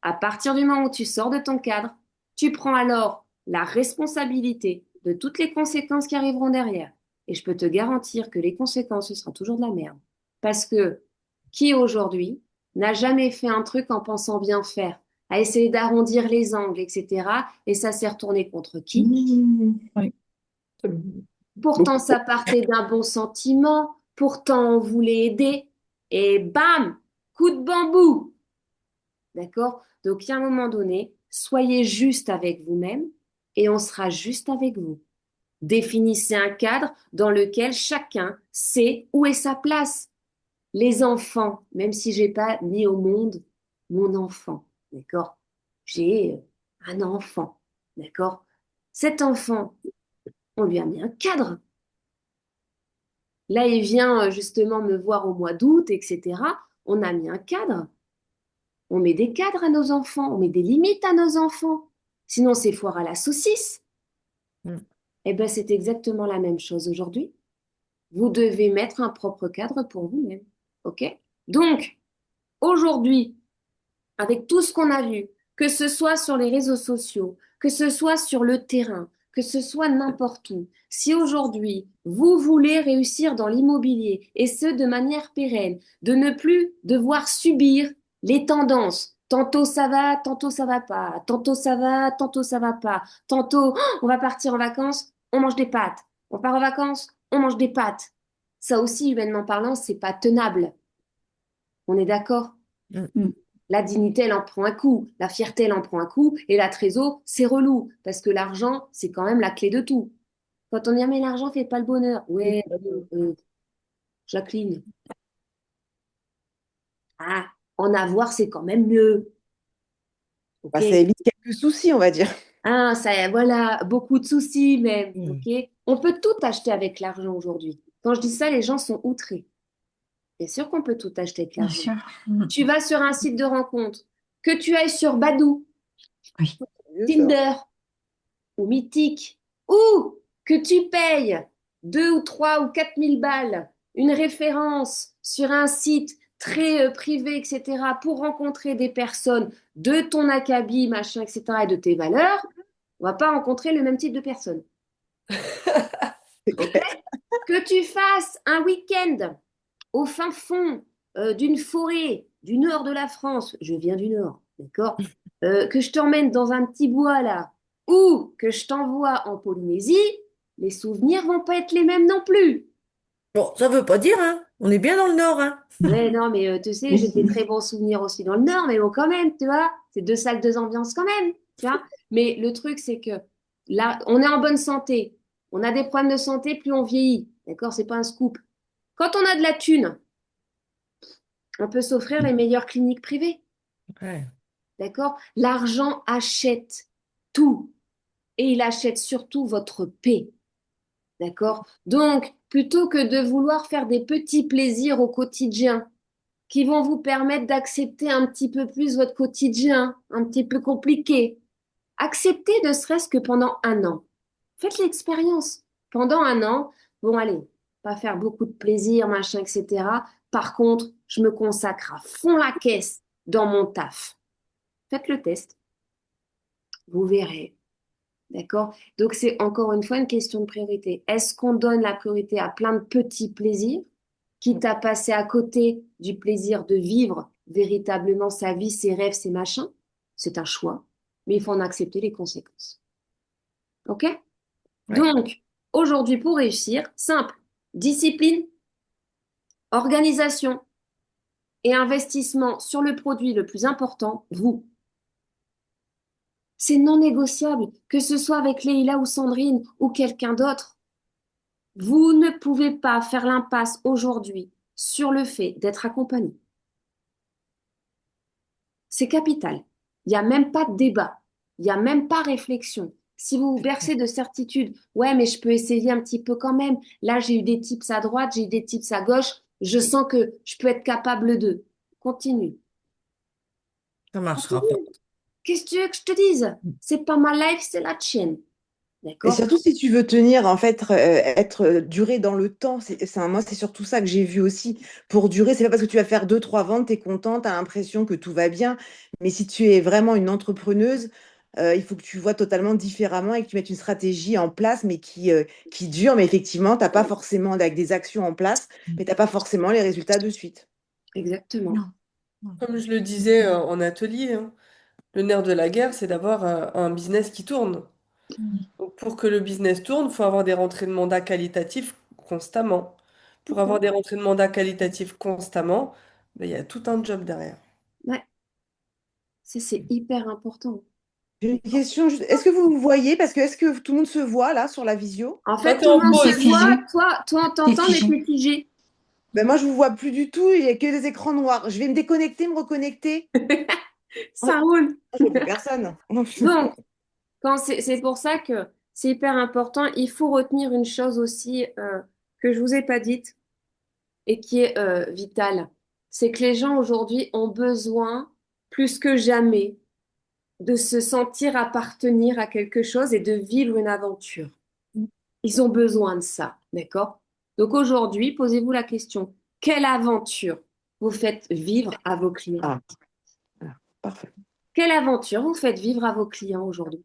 À partir du moment où tu sors de ton cadre, tu prends alors la responsabilité de toutes les conséquences qui arriveront derrière. Et je peux te garantir que les conséquences, ce sera toujours de la merde. Parce que qui aujourd'hui n'a jamais fait un truc en pensant bien faire, à essayer d'arrondir les angles, etc. Et ça s'est retourné contre qui? Oui. Pourtant, ça partait d'un bon sentiment, pourtant on voulait aider, et bam, coup de bambou. D'accord? Donc, il y a un moment donné, soyez juste avec vous-même et on sera juste avec vous. Définissez un cadre dans lequel chacun sait où est sa place. Les enfants, même si j'ai pas mis au monde mon enfant, d'accord? J'ai un enfant, d'accord? Cet enfant, on lui a mis un cadre. Là, il vient justement me voir au mois d'août, etc. On a mis un cadre. On met des cadres à nos enfants, on met des limites à nos enfants. Sinon, c'est foire à la saucisse. Mm. Eh bien, c'est exactement la même chose aujourd'hui. Vous devez mettre un propre cadre pour vous-même. OK? Donc, aujourd'hui, avec tout ce qu'on a vu, que ce soit sur les réseaux sociaux, que ce soit sur le terrain, que ce soit n'importe où, si aujourd'hui vous voulez réussir dans l'immobilier et ce de manière pérenne, de ne plus devoir subir les tendances, tantôt ça va, tantôt ça va pas, tantôt ça va, tantôt ça va pas, tantôt on va partir en vacances, on mange des pâtes, on part en vacances, on mange des pâtes. Ça aussi, humainement parlant, c'est pas tenable. On est d'accord? La dignité, elle en prend un coup. La fierté, elle en prend un coup. Et la trésor, c'est relou. Parce que l'argent, c'est quand même la clé de tout. Quand on dit, ah, mais l'argent fait pas le bonheur. Ouais, Jacqueline. Ah, en avoir, c'est quand même mieux. OK? Bah, ça évite quelques soucis, on va dire. Ah, ça, voilà, beaucoup de soucis même. Mm. OK? On peut tout acheter avec l'argent aujourd'hui. Quand je dis ça, les gens sont outrés. Bien sûr qu'on peut tout acheter avec Bien l'argent. sûr. Tu vas sur un site de rencontre, que tu ailles sur Badoo, Oui. Tinder, ou Mythique, ou que tu payes 2 ou 3 ou 4 000 balles, une référence sur un site très privé, etc., pour rencontrer des personnes de ton acabit, machin, etc., et de tes valeurs, on va pas rencontrer le même type de personnes. Ok? Que tu fasses un week-end au fin fond d'une forêt du nord de la France, je viens du nord, d'accord, que je t'emmène dans un petit bois là, ou que je t'envoie en Polynésie, les souvenirs vont pas être les mêmes non plus. Bon, ça veut pas dire, hein. On est bien dans le nord, hein. Ouais, non, mais tu sais, j'ai des très bons souvenirs aussi dans le nord, mais bon, quand même, tu vois, c'est deux salles, deux ambiances quand même, tu vois. Mais le truc, c'est que là, on est en bonne santé, on a des problèmes de santé, plus on vieillit, d'accord, c'est pas un scoop. Quand on a de la thune, on peut s'offrir les meilleures cliniques privées. Ouais. D'accord? L'argent achète tout et il achète surtout votre paix. D'accord? Donc, plutôt que de vouloir faire des petits plaisirs au quotidien qui vont vous permettre d'accepter un petit peu plus votre quotidien, un petit peu compliqué, acceptez ne serait-ce que pendant un an. Faites l'expérience. Pendant un an, bon, allez, pas faire beaucoup de plaisir, machin, etc. Par contre, je me consacre à fond la caisse dans mon taf. Faites le test, vous verrez. D'accord? Donc, c'est encore une fois une question de priorité. Est-ce qu'on donne la priorité à plein de petits plaisirs, quitte à passer à côté du plaisir de vivre véritablement sa vie, ses rêves, ses machins? C'est un choix, mais il faut en accepter les conséquences. OK? Ouais. Donc, aujourd'hui, pour réussir, simple, discipline, organisation et investissement sur le produit le plus important, vous. C'est non négociable, que ce soit avec Leïla ou Sandrine ou quelqu'un d'autre. Vous ne pouvez pas faire l'impasse aujourd'hui sur le fait d'être accompagné. C'est capital. Il n'y a même pas de débat. Il n'y a même pas réflexion. Si vous vous bercez de certitude, ouais, mais je peux essayer un petit peu quand même. Là, j'ai eu des tips à droite, j'ai eu des tips à gauche. Je sens que je peux être capable d'eux. Continue. Ça marchera pas. Qu'est-ce que tu veux que je te dise? C'est pas ma life, c'est la tienne. Et D'accord? surtout si tu veux tenir, en fait, durer dans le temps. Moi, c'est surtout ça que j'ai vu aussi. Pour durer, c'est pas parce que tu vas faire deux, trois ventes, tu es contente, tu as l'impression que tout va bien. Mais si tu es vraiment une entrepreneuse, il faut que tu vois totalement différemment et que tu mettes une stratégie en place, mais qui dure. Mais effectivement, t'as pas forcément, avec des actions en place, mais tu n'as pas forcément les résultats de suite. Exactement. Non. Non. Comme je le disais en atelier, hein, le nerf de la guerre, c'est d'avoir un business qui tourne. Donc, pour que le business tourne, il faut avoir des rentrées de mandat qualitatifs constamment. Pour avoir des rentrées de mandat qualitatifs constamment, ben, il y a tout un job derrière. Ouais, c'est hyper important. J'ai une question, est-ce que vous voyez, parce que est-ce que tout le monde se voit là sur la visio? En Toi, fait, t'es tout le en monde C'est se pause. voit. figé. Toi, on C'est t'entend, mais figé. t'es figé. Ben moi, je vous vois plus du tout, il n'y a que des écrans noirs. Je vais me déconnecter, me reconnecter. Ça roule. Je vois plus personne. Donc, c'est pour ça que c'est hyper important. Il faut retenir une chose aussi que je vous ai pas dite et qui est vitale. C'est que les gens aujourd'hui ont besoin, plus que jamais, de se sentir appartenir à quelque chose et de vivre une aventure. Ils ont besoin de ça, d'accord? Donc aujourd'hui, posez-vous la question, quelle aventure vous faites vivre à vos clients? Ah, voilà. Parfait. Quelle aventure vous faites vivre à vos clients aujourd'hui?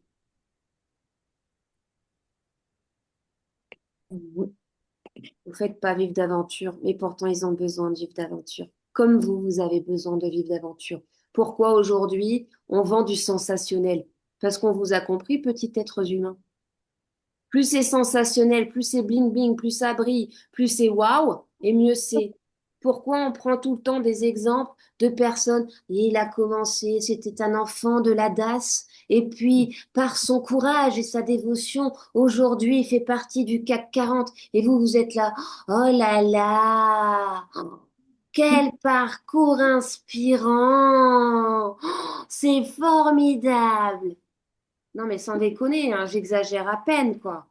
Vous ne faites pas vivre d'aventure, mais pourtant ils ont besoin de vivre d'aventure. Comme vous avez besoin de vivre d'aventure. Pourquoi aujourd'hui on vend du sensationnel? Parce qu'on vous a compris, petit être humain. Plus c'est sensationnel, plus c'est bling bling, plus ça brille, plus c'est waouh, et mieux c'est. Pourquoi on prend tout le temps des exemples de personnes, et il a commencé, c'était un enfant de la DAS, et puis par son courage et sa dévotion, aujourd'hui il fait partie du CAC 40, et vous êtes là, oh là là, quel parcours inspirant, c'est formidable. Non, mais sans déconner, hein, j'exagère à peine, quoi.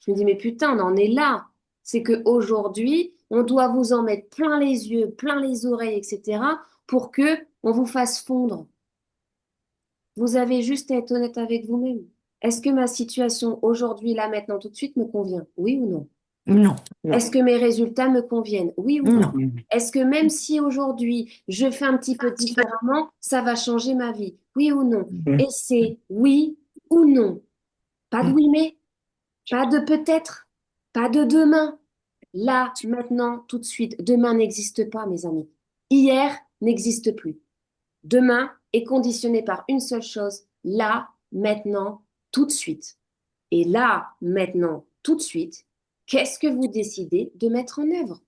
Je me dis, mais putain, on en est là. C'est qu'aujourd'hui, on doit vous en mettre plein les yeux, plein les oreilles, etc., pour que on vous fasse fondre. Vous avez juste à être honnête avec vous-même. Est-ce que ma situation aujourd'hui, là, maintenant, tout de suite, me convient? Oui ou non? Non. Non. Est-ce que mes résultats me conviennent? Oui ou non? Non. Est-ce que même si aujourd'hui, je fais un petit peu différemment, ça va changer ma vie? Oui ou non? Et c'est oui ou non. Pas de oui mais, pas de peut-être, pas de demain. Là, maintenant, tout de suite. Demain n'existe pas, mes amis. Hier n'existe plus. Demain est conditionné par une seule chose. Là, maintenant, tout de suite. Et là, maintenant, tout de suite, qu'est-ce que vous décidez de mettre en œuvre?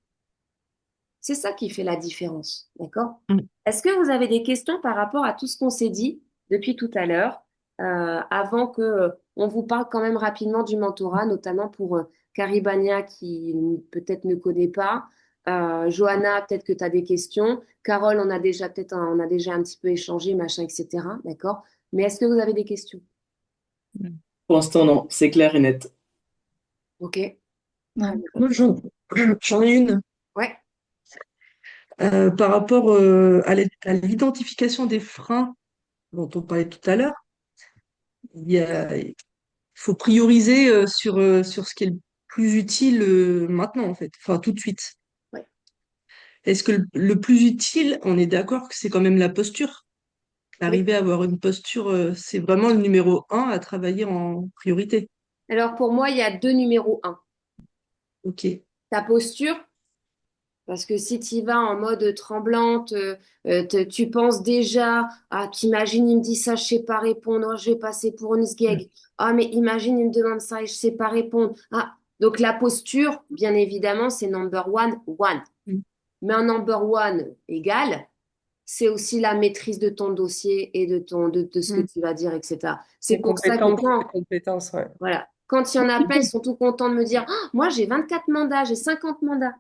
C'est ça qui fait la différence, d'accord? Est-ce que vous avez des questions par rapport à tout ce qu'on s'est dit depuis tout à l'heure, avant que on vous parle quand même rapidement du mentorat, notamment pour Caribania qui peut-être ne connaît pas, Johanna, peut-être que tu as des questions, Carole, on a déjà un petit peu échangé, machin, etc. D'accord? Mais est-ce que vous avez des questions? Pour l'instant, non, c'est clair et net. Ok? Ouais. Moi, j'en ai une. Ouais. Par rapport à l'identification des freins dont on parlait tout à l'heure. Il faut prioriser sur ce qui est le plus utile maintenant, en fait, enfin tout de suite. Ouais. Est-ce que le plus utile, on est d'accord que c'est quand même la posture? Oui. Arriver à avoir une posture, c'est vraiment le numéro un à travailler en priorité. Alors pour moi, il y a deux numéros un. Ok. Ta posture. Parce que si tu y vas en mode tremblante, tu penses déjà, ah, t'imagines, il me dit ça, je sais pas répondre, oh, je vais passer pour une sgeg. Ah, mais imagine, il me demande ça et je sais pas répondre. Ah, donc la posture, bien évidemment, c'est number one, one. Mm. Mais un number one égal, c'est aussi la maîtrise de ton dossier et de ce que Mm. tu vas dire, etc. C'est Les pour ça que les compétences, ouais. voilà, quand il y en a plein, ils sont tout contents de me dire, ah, moi j'ai 24 mandats, j'ai 50 mandats.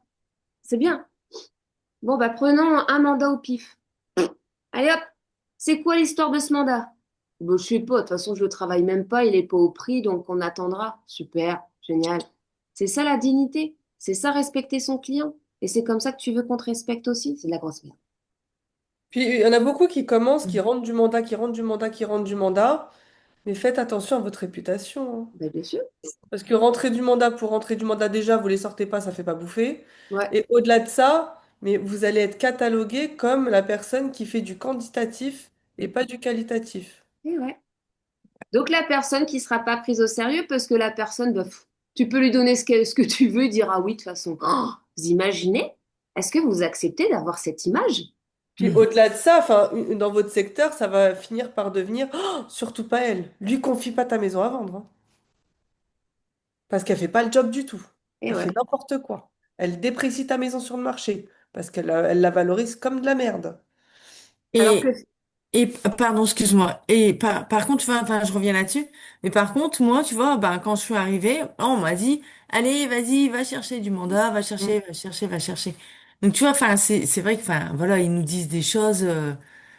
C'est bien. Bon, bah, prenons un mandat au pif. Allez hop, c'est quoi l'histoire de ce mandat? Bon, je sais pas, de toute façon, je le travaille même pas, il est pas au prix, donc on attendra. Super, génial. C'est ça la dignité, c'est ça respecter son client. Et c'est comme ça que tu veux qu'on te respecte aussi, c'est de la grosse merde. Puis il y en a beaucoup qui commencent, qui rentrent du mandat, qui rentrent du mandat, qui rentrent du mandat. Mais faites attention à votre réputation, hein. Ben, bien sûr. Parce que rentrer du mandat pour rentrer du mandat, déjà, vous les sortez pas, ça fait pas bouffer. Ouais. Et au-delà de ça, mais vous allez être catalogué comme la personne qui fait du quantitatif et pas du qualitatif. Et ouais. Donc la personne qui sera pas prise au sérieux parce que la personne, bah, tu peux lui donner ce que tu veux, dire ah oui de toute façon. Oh, vous imaginez? Est-ce que vous acceptez d'avoir cette image? Puis au-delà de ça, enfin, dans votre secteur, ça va finir par devenir oh, surtout pas elle. Lui confie pas ta maison à vendre, hein. Parce qu'elle fait pas le job du tout. Et Elle ouais. fait n'importe quoi. Elle déprécie ta maison sur le marché parce elle la valorise comme de la merde. Alors que Pardon, excuse-moi. Par contre, tu vois, enfin, je reviens là-dessus. Mais par contre, moi, tu vois, ben, quand je suis arrivée, on m'a dit, allez, vas-y, va chercher du mandat, va chercher, va chercher, va chercher. Donc, tu vois, enfin, c'est vrai que, enfin, voilà, ils nous disent des choses,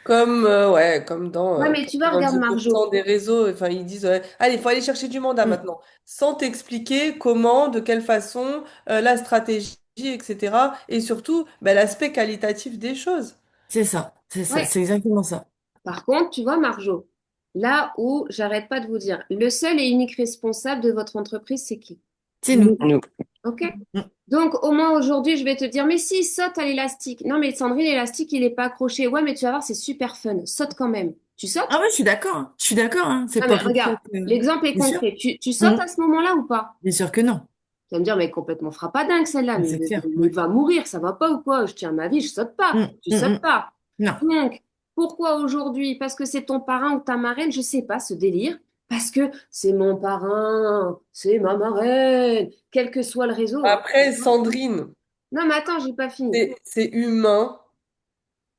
Comme, ouais, comme dans ouais, mais tu vois, regarde Marjo. 90% des réseaux, enfin, ils disent, allez, il faut aller chercher du mandat mm, maintenant, sans t'expliquer comment, de quelle façon, la stratégie, etc. Et surtout, ben, l'aspect qualitatif des choses. c'est ça, Ouais. c'est exactement ça. Par contre, tu vois, Marjo, là où j'arrête pas de vous dire, le seul et unique responsable de votre entreprise, c'est qui? C'est nous. Nous. Nous. OK? Mm. Donc, au moins aujourd'hui, je vais te dire, mais si, saute à l'élastique. Non, mais Sandrine, l'élastique, il n'est pas accroché. Ouais, mais tu vas voir, c'est super fun. Saute quand même. Tu Ah sautes? ouais, je suis d'accord, hein. Je suis d'accord, hein. C'est Non, pas mais pour ça regarde, que... l'exemple est Bien sûr. concret. Tu sautes Mm. à ce moment-là ou pas? Bien sûr que non. Tu vas me dire, mais complètement frappadingue celle-là, Mais mais c'est clair, il ouais. va mourir, ça va pas ou quoi? Je tiens ma vie, je saute pas. Mm, Tu mm, sautes mm. pas. Non. Donc, pourquoi aujourd'hui? Parce que c'est ton parrain ou ta marraine, je sais pas, ce délire. Parce que c'est mon parrain, c'est ma marraine, quel que soit le réseau, hein. Après, Sandrine, Non, mais attends, j'ai pas fini. c'est humain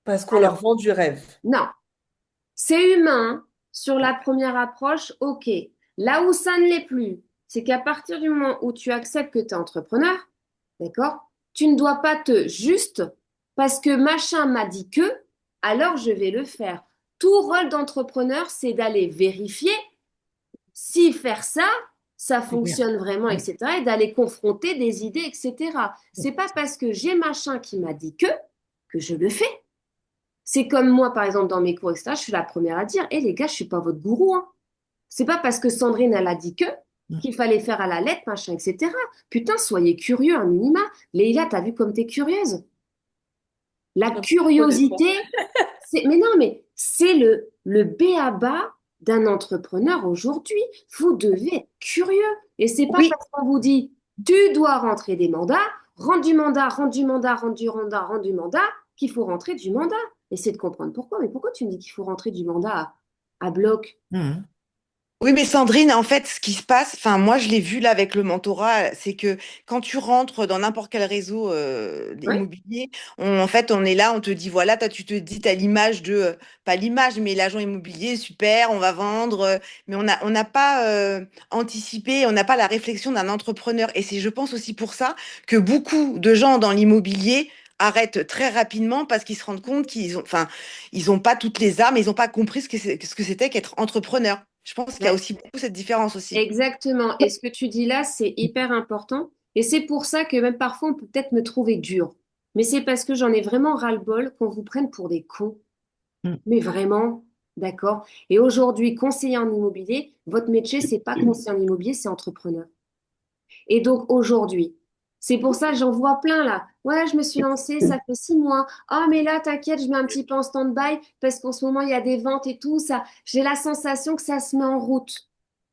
parce qu'on leur Alors, vend du rêve. non. C'est humain sur la première approche, ok. Là où ça ne l'est plus, c'est qu'à partir du moment où tu acceptes que tu es entrepreneur, d'accord, tu ne dois pas te juste parce que machin m'a dit que, alors je vais le faire. Tout rôle d'entrepreneur, c'est d'aller vérifier si faire ça, ça C'est clair. fonctionne vraiment, Mm. etc. et d'aller confronter des idées, etc. C'est pas parce que j'ai machin qui m'a dit que je le fais. C'est comme moi, par exemple, dans mes cours, etc., je suis la première à dire, les gars, je suis pas votre gourou, hein. C'est pas parce que Sandrine, elle a dit que Mm. qu'il fallait faire à la lettre, machin, etc. Putain, soyez curieux, un minima. Leïla, t'as vu comme t'es curieuse? La Ça dépend. curiosité, mais non, mais c'est le b.a.-ba d'un entrepreneur aujourd'hui. Vous devez être curieux. Et c'est pas Oui, parce qu'on vous dit, tu dois rentrer des mandats, rendre du mandat, rendre du mandat, rendre du mandat, rendre du mandat, qu'il faut rentrer du mandat. Essayez de comprendre pourquoi. Mais pourquoi tu me dis qu'il faut rentrer du mandat à bloc? Mm. oui, mais Sandrine, en fait, ce qui se passe, enfin, moi, je l'ai vu là avec le mentorat, c'est que quand tu rentres dans n'importe quel réseau Oui, immobilier, en fait, on est là, on te dit, voilà, toi, tu te dis, tu as l'image de, pas l'image, mais l'agent immobilier, super, on va vendre, mais on n'a pas anticipé, on n'a pas la réflexion d'un entrepreneur. Et c'est, je pense aussi pour ça que beaucoup de gens dans l'immobilier arrêtent très rapidement parce qu'ils se rendent compte qu'ils ont, enfin, ils n'ont pas toutes les armes, ils n'ont pas compris ce que c'était qu'être entrepreneur. Je pense qu'il y a ouais. aussi beaucoup cette différence aussi. Exactement. Et ce que tu dis là, c'est hyper important. Et c'est pour ça que même parfois, on peut peut-être me trouver dur. Mais c'est parce que j'en ai vraiment ras-le-bol qu'on vous prenne pour des cons. Mm. Mais vraiment, d'accord? Et aujourd'hui, conseiller en immobilier, votre métier, c'est pas conseiller en immobilier, c'est entrepreneur. Et donc aujourd'hui, c'est pour ça que j'en vois plein là. Ouais, je me suis lancée, ça fait 6 mois. Ah, mais là, t'inquiète, je mets un petit peu en stand-by parce qu'en ce moment, il y a des ventes et tout ça. J'ai la sensation que ça se met en route.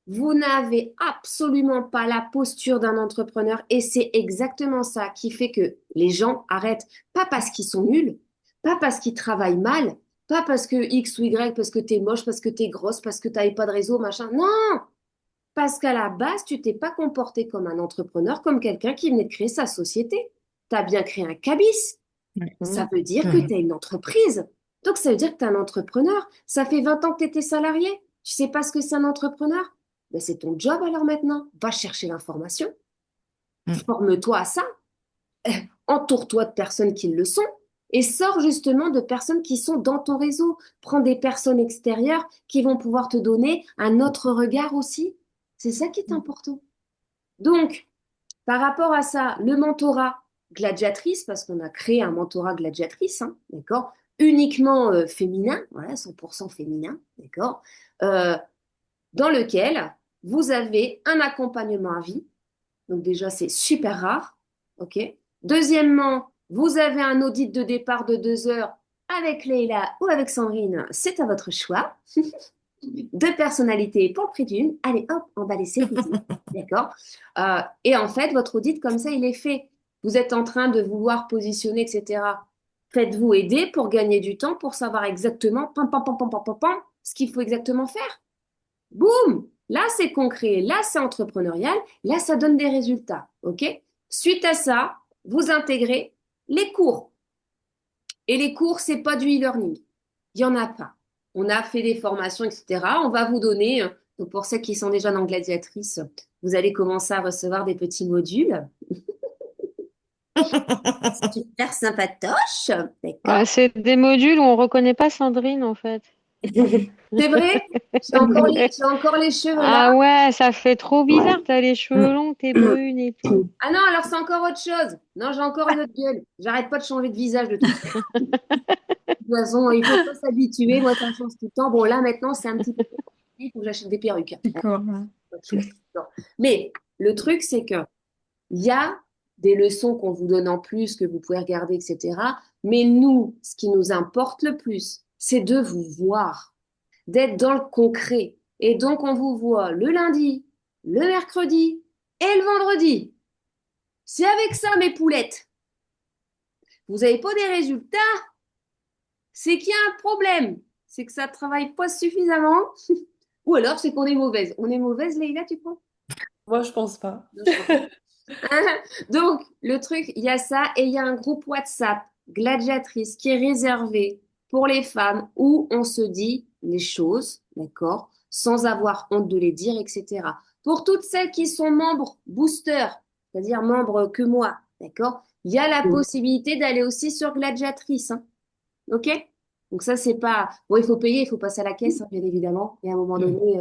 Vous n'avez absolument pas la posture d'un entrepreneur et c'est exactement ça qui fait que les gens arrêtent. Pas parce qu'ils sont nuls, pas parce qu'ils travaillent mal, pas parce que X ou Y, parce que t'es moche, parce que t'es grosse, parce que t'avais pas de réseau, machin. Non, parce qu'à la base, tu t'es pas comporté comme un entrepreneur, comme quelqu'un qui venait de créer sa société. Tu as bien créé un cabis. Ouais. Ça veut dire que Mm. tu as une entreprise. Donc, ça veut dire que tu es un entrepreneur. Ça fait 20 ans que tu étais salarié. Tu sais pas ce que c'est un entrepreneur? Ben, c'est ton job alors maintenant. Va chercher l'information. Mm. Forme-toi à ça. Entoure-toi de personnes qui le sont. Et sors justement de personnes qui sont dans ton réseau. Prends des personnes extérieures qui vont pouvoir te donner un autre regard aussi. C'est ça qui est important. Donc, par rapport à ça, le mentorat gladiatrice, parce qu'on a créé un mentorat gladiatrice, hein, d'accord? uniquement féminin, voilà, 100% féminin, d'accord, dans lequel vous avez un accompagnement à vie. Donc déjà, c'est super rare, ok. Deuxièmement, vous avez un audit de départ de 2 heures avec Leïla ou avec Sandrine, c'est à votre choix. 2 personnalités pour le prix d'une. Allez, hop, emballez, c'est foutu. D'accord? Et en fait, votre audit, comme ça, il est fait. Vous êtes en train de vouloir positionner, etc. Faites-vous aider pour gagner du temps, pour savoir exactement, pam, pam, pam, pam, pam, pam, pam, ce qu'il faut exactement faire. Boum! Là, c'est concret. Là, c'est entrepreneurial. Là, ça donne des résultats. OK? Suite à ça, vous intégrez les cours. Et les cours, c'est pas du e-learning. Il n'y en a pas. On a fait des formations, etc. On va vous donner, donc pour ceux qui sont déjà dans Gladiatrice, vous allez commencer à recevoir des petits modules. Super sympatoche. D'accord. Ah, c'est des modules où on reconnaît pas Sandrine en fait. C'est vrai? J'ai encore les cheveux là. Ah ouais, ça fait trop bizarre. T'as les cheveux longs, t'es brune et tout. Ah non, alors c'est encore autre chose. Non, j'ai encore une autre gueule. J'arrête pas de changer de visage de toute façon. De toute façon, il faut pas s'habituer. Moi, ça change tout le temps. Bon, là, maintenant, c'est un petit peu compliqué. Il faut que j'achète des perruques. D'accord. Mais le truc, c'est que il y a des leçons qu'on vous donne en plus, que vous pouvez regarder, etc. Mais nous, ce qui nous importe le plus, c'est de vous voir, d'être dans le concret. Et donc, on vous voit le lundi, le mercredi et le vendredi. C'est avec ça, mes poulettes. Vous n'avez pas des résultats, c'est qu'il y a un problème. C'est que ça ne travaille pas suffisamment. Ou alors, c'est qu'on est mauvaise. On est mauvaise, Leïla, tu crois? Moi, je pense pas. Donc, le truc, il y a ça et il y a un groupe WhatsApp Gladiatrice qui est réservé pour les femmes où on se dit les choses, d'accord, sans avoir honte de les dire, etc. Pour toutes celles qui sont membres booster, c'est-à-dire membres que moi, d'accord, il y a la possibilité d'aller aussi sur Gladiatrice, hein, ok? Donc ça, c'est pas... Bon, il faut payer, il faut passer à la caisse, hein, bien évidemment. Et à un moment donné,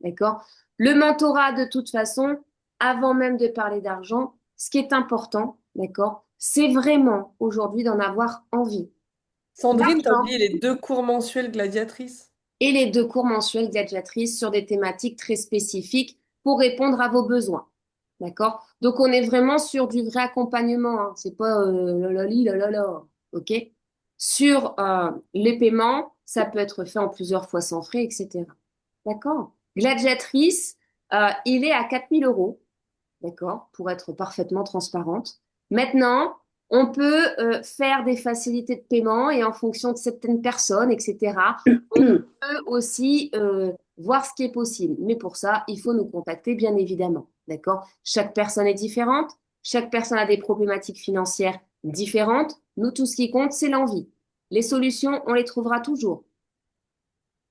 d'accord? Le mentorat, de toute façon, avant même de parler d'argent, ce qui est important, d'accord, c'est vraiment aujourd'hui d'en avoir envie. Sandrine, t'as L'argent oublié les 2 cours mensuels gladiatrices. et les 2 cours mensuels Gladiatrice sur des thématiques très spécifiques pour répondre à vos besoins. D'accord? Donc, on est vraiment sur du vrai accompagnement, hein. C'est pas lololi, lololo. OK? Sur les paiements, ça peut être fait en plusieurs fois sans frais, etc. D'accord? Gladiatrice, il est à 4 000 euros. D'accord? Pour être parfaitement transparente. Maintenant, on peut faire des facilités de paiement et en fonction de certaines personnes, etc., on peut aussi voir ce qui est possible. Mais pour ça, il faut nous contacter, bien évidemment. D'accord? Chaque personne est différente. Chaque personne a des problématiques financières différentes. Nous, tout ce qui compte, c'est l'envie. Les solutions, on les trouvera toujours.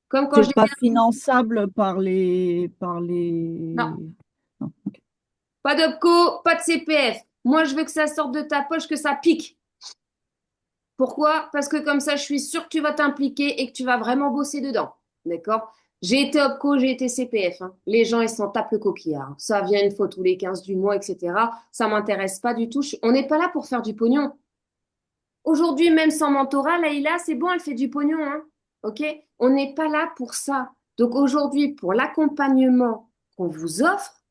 Comme quand je C'est l'ai pas dit. finançable par les... Non. Non. Ok. Pas d'OPCO, pas de CPF. Moi, je veux que ça sorte de ta poche, que ça pique. Pourquoi? Parce que comme ça, je suis sûre que tu vas t'impliquer et que tu vas vraiment bosser dedans. D'accord? J'ai été OPCO, j'ai été CPF, hein. Les gens, ils s'en tapent le coquillard, hein. Ça vient une fois tous les 15 du mois, etc. Ça m'intéresse pas du tout. On n'est pas là pour faire du pognon. Aujourd'hui, même sans mentorat, Laïla, c'est bon, elle fait du pognon, hein. OK? On n'est pas là pour ça. Donc aujourd'hui, pour l'accompagnement qu'on vous offre,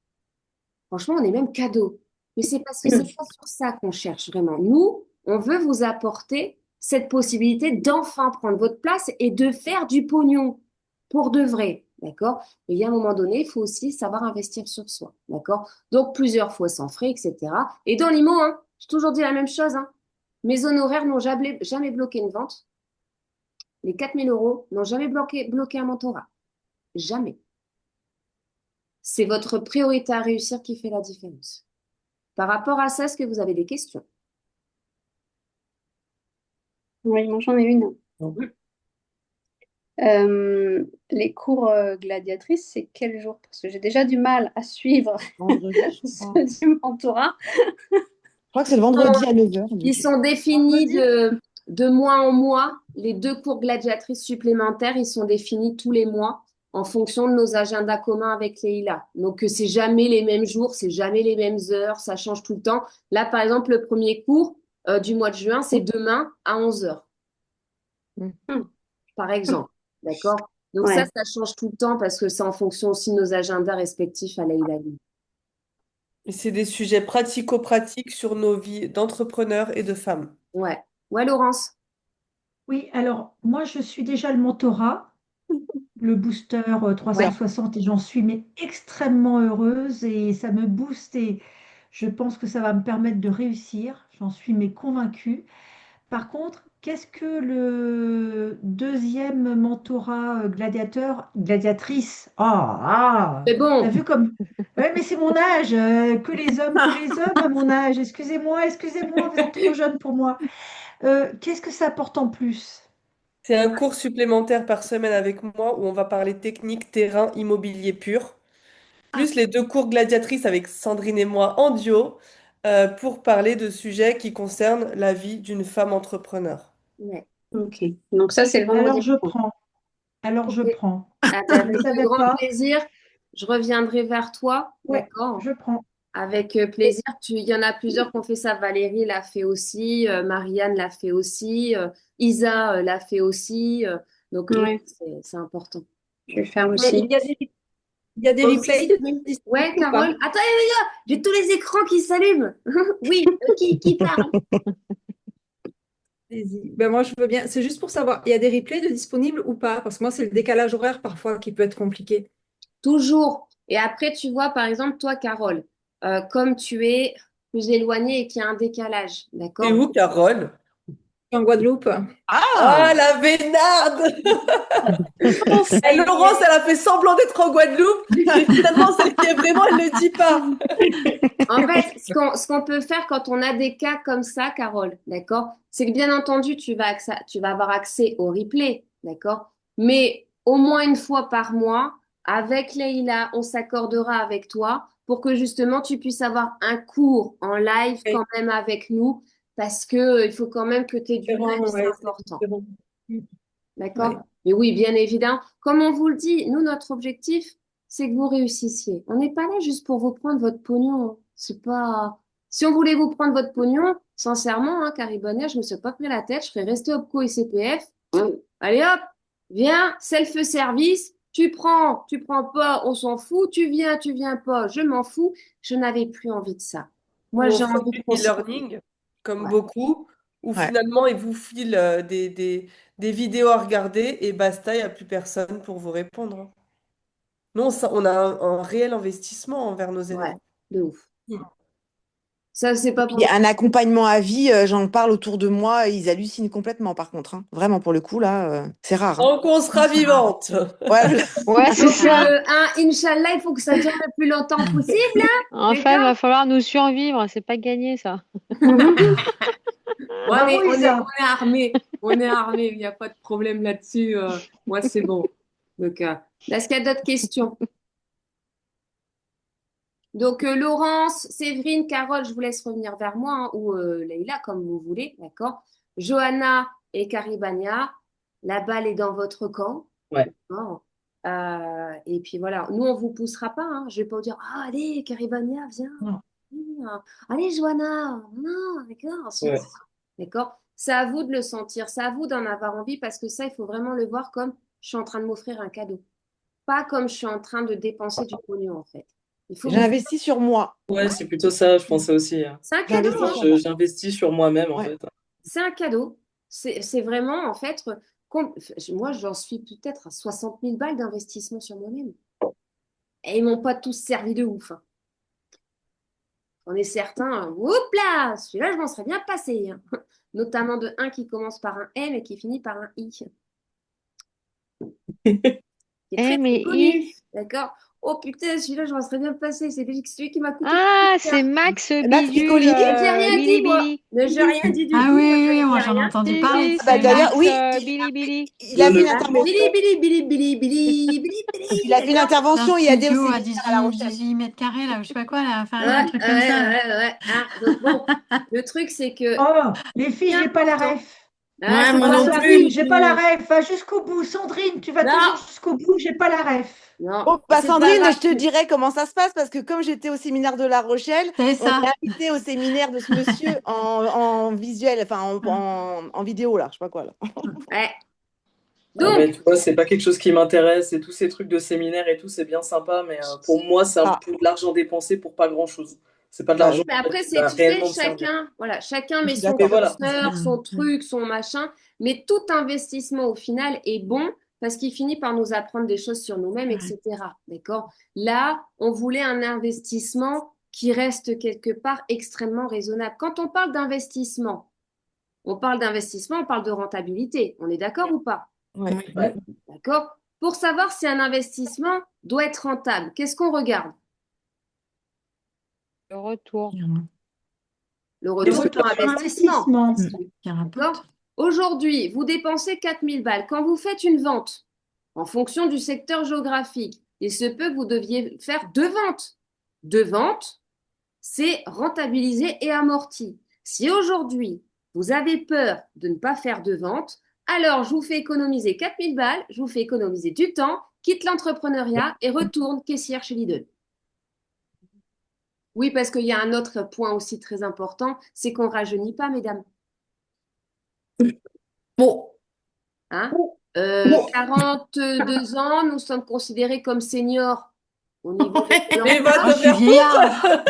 franchement, on est même cadeau. Mais c'est parce que c'est pas sur ça qu'on cherche vraiment. Nous, on veut vous apporter cette possibilité d'enfin prendre votre place et de faire du pognon pour de vrai. D'accord? Mais il y a un moment donné, il faut aussi savoir investir sur soi. D'accord? Donc, plusieurs fois sans frais, etc. Et dans l'IMO, hein, j'ai toujours dit la même chose, hein. Mes honoraires n'ont jamais bloqué une vente. Les 4 000 euros n'ont jamais bloqué un mentorat. Jamais. C'est votre priorité à réussir qui fait la différence. Par rapport à ça, est-ce que vous avez des questions? Oui, moi j'en ai une. Les cours gladiatrices, c'est quel jour? Parce que j'ai déjà du mal à suivre ceux du mentorat. Je crois que c'est le vendredi à 9h. Ils sont définis de mois en mois. Les 2 cours gladiatrices supplémentaires, ils sont définis tous les mois en fonction de nos agendas communs avec Leïla. Donc, c'est jamais les mêmes jours, c'est jamais les mêmes heures, ça change tout le temps. Là, par exemple, le premier cours du mois de juin, c'est demain à 11h. par exemple. D'accord? Donc Ouais. ça change tout le temps parce que c'est en fonction aussi de nos agendas respectifs à Leïla. Et c'est des sujets pratico-pratiques sur nos vies d'entrepreneurs et de femmes. Ouais. Ouais, Laurence. Oui, alors moi je suis déjà le mentorat, le booster Ouais. 360 et j'en suis mais extrêmement heureuse et ça me booste et je pense que ça va me permettre de réussir, j'en suis mais convaincue. Par contre, qu'est-ce que le deuxième mentorat gladiatrice? C'est T'as bon. vu comme... Ouais, mais c'est mon âge, que les hommes à mon âge. Excusez-moi, vous êtes trop jeune pour moi. Qu'est-ce que ça apporte en plus? C'est un cours supplémentaire par semaine avec moi où on va parler technique, terrain, immobilier pur. Ah, Plus les 2 cours gladiatrices avec Sandrine et moi en duo pour parler de sujets qui concernent la vie d'une femme entrepreneur. ouais. Ok. Donc ça, c'est le Alors vendredi je prochain. prends, alors je Ok. prends. Ah, ben, Je ne avec savais grand pas. plaisir, je reviendrai vers toi, Ouais, d'accord? je prends. Avec plaisir. Il y en a plusieurs qui ont fait ça. Valérie l'a fait aussi, Marianne l'a fait aussi, Isa l'a fait aussi. Donc oui, Ouais, c'est important. je vais le faire Mais aussi. il y a des Toi replays aussi? de disponibles Ouais, ou pas? Carole. Attends, les gars, j'ai tous les écrans qui s'allument. Oui, qui parle? Allez-y. Ben moi, je veux bien. C'est juste pour savoir, il y a des replays de disponibles ou pas? Parce que moi, c'est le décalage horaire parfois qui peut être compliqué. Toujours. Et après, tu vois, par exemple, toi, Carole, comme tu es plus éloignée et qu'il y a un décalage, Et d'accord? où, Carole? En Guadeloupe. Ah, Ah! la vénarde! Ça y Laurence, est. elle a fait semblant d'être en Guadeloupe, mais finalement, celle qui est vraiment, elle ne le dit pas. En fait, ce qu'on peut faire quand on a des cas comme ça, Carole, d'accord, c'est que bien entendu, tu vas avoir accès au replay, d'accord? Mais au moins une fois par mois, avec Leïla, on s'accordera avec toi pour que justement tu puisses avoir un cours en live Ouais, quand même avec nous, parce que il faut quand même que tu aies du live, différent, c'est ouais, c'est important. différent. D'accord? Ouais. Mais oui, bien évidemment. Comme on vous le dit, nous, notre objectif, c'est que vous réussissiez. On n'est pas là juste pour vous prendre votre pognon, hein. C'est pas. Si on voulait vous prendre votre pognon, sincèrement, hein, Caribania, je me suis pas pris la tête, je serais resté OPCO et CPF. Allez hop, viens, self-service, tu prends pas, on s'en fout, tu viens pas, je m'en fous. Je n'avais plus envie de ça. Moi, Ou on j'ai fait envie de du construire. e-learning, comme Ouais. beaucoup, où Ouais. finalement, ils vous filent des vidéos à regarder et basta, il n'y a plus personne pour vous répondre. Non, ça, on a un réel investissement envers nos Ouais, élèves. de ouf. Ça, c'est pas Puis pour. un accompagnement à vie, j'en parle autour de moi, ils hallucinent complètement par contre, hein. Vraiment, pour le coup, là, c'est rare, hein. Tant qu'on sera vivante. Voilà. Ouais, c'est Donc, ça. Inch'Allah, il faut que ça dure le plus longtemps possible, hein, Enfin, il d'accord? va falloir nous survivre. C'est pas gagné, ça. Bon, Bravo on Isa. est armés. On est armés, il n'y a pas de problème là-dessus. Moi, c'est bon. Donc, est-ce qu'il y a d'autres questions? Donc, Laurence, Séverine, Carole, je vous laisse revenir vers moi, hein, ou Leïla, comme vous voulez, d'accord? Johanna et Caribania, la balle est dans votre camp. Ouais. Bon. Et puis voilà, nous, on vous poussera pas, hein. Je vais pas vous dire, ah, allez, Caribania, viens. Non. Viens. Allez, Johanna. Non, d'accord. Ouais. D'accord? C'est à vous de le sentir, c'est à vous d'en avoir envie parce que ça, il faut vraiment le voir comme je suis en train de m'offrir un cadeau. Pas comme je suis en train de dépenser du pognon, en fait. Il faut vous... J'investis sur moi. Ouais, c'est plutôt ça, je pensais aussi, hein. C'est un cadeau, J'investis hein. sur moi. J'investis sur moi-même, en Ouais. fait. C'est un cadeau. C'est vraiment, en fait, moi, j'en suis peut-être à 60 000 balles d'investissement sur moi-même. Et ils m'ont pas tous servi de ouf, hein. On est certains, oups là, celui-là, je m'en serais bien passé, hein. Notamment de un qui commence par un M et qui finit par un I. Qui est très, Eh, mais très connu. D'accord? Oh putain, celui-là, je m'en serais bien passé. C'est celui qui m'a coûté Ah, plus cher. c'est Max Max Bidule, Piccoli. Mais j'ai rien dit, moi. Billy. Mais j'ai rien dit du Ah tout. oui, Moi, oui, je oui, ne moi dis j'en ai rien. entendu Si, parler si, de Bah, c'est celui-là. d'ailleurs, Max oui, Billy. il a fait une Ah, intervention. Il a fait une D'accord? C'est un intervention il y a des au studio à séminaire à La 18, Rochelle. 18 mètres carrés, là, je sais pas quoi, là, enfin, Ouais, un truc comme ça, là. ouais. Ah, donc bon, le truc, c'est que Oh, les filles, c'est j'ai pas la important. ref. Ah, Ouais, c'est moi pas non ça. plus. J'ai pas la ref. Va jusqu'au bout. Sandrine, tu vas Non, toujours jusqu'au bout. J'ai pas la ref. non, Bon, bah, c'est pas Sandrine, grave. je te dirai comment ça se passe parce que comme j'étais au séminaire de La Rochelle, C'est on est ça. invité au séminaire de ce monsieur en visuel, enfin en vidéo là, je sais pas quoi là. Ouais. Ah, mais Donc, tu vois, c'est pas quelque chose qui m'intéresse et tous ces trucs de séminaire et tout, c'est bien sympa, mais pour moi, c'est un Ah, peu de l'argent dépensé pour pas grand-chose. C'est pas de bah l'argent oui, mais après, qui c'est, va tu sais, réellement me servir. chacun je met suis son Et d'accord. voilà. curseur, son truc, son machin, mais tout investissement au final est bon parce qu'il finit par nous apprendre des choses sur nous-mêmes, Ouais. etc. D'accord? Là, on voulait un investissement qui reste quelque part extrêmement raisonnable. Quand on parle d'investissement, on parle d'investissement, on parle de rentabilité. On est d'accord ou pas? Ouais. Oui. Ouais. D'accord? Pour savoir si un investissement doit être rentable, qu'est-ce qu'on regarde? Le retour. Le Le Est-ce que retour tu sur retour sur investissement. investissement. Qui rapporte. D'accord? Aujourd'hui, vous dépensez 4000 balles. Quand vous faites une vente, en fonction du secteur géographique, il se peut que vous deviez faire deux ventes. Deux ventes, c'est rentabilisé et amorti. Si aujourd'hui, vous avez peur de ne pas faire de vente, alors je vous fais économiser 4000 balles, je vous fais économiser du temps, quitte l'entrepreneuriat et retourne caissière chez Lidl. Oui, parce qu'il y a un autre point aussi très important, c'est qu'on ne rajeunit pas, mesdames. Bon. Hein 42 ans, nous sommes considérés comme seniors au niveau de Pôle Mais va emploi. te faire foutre!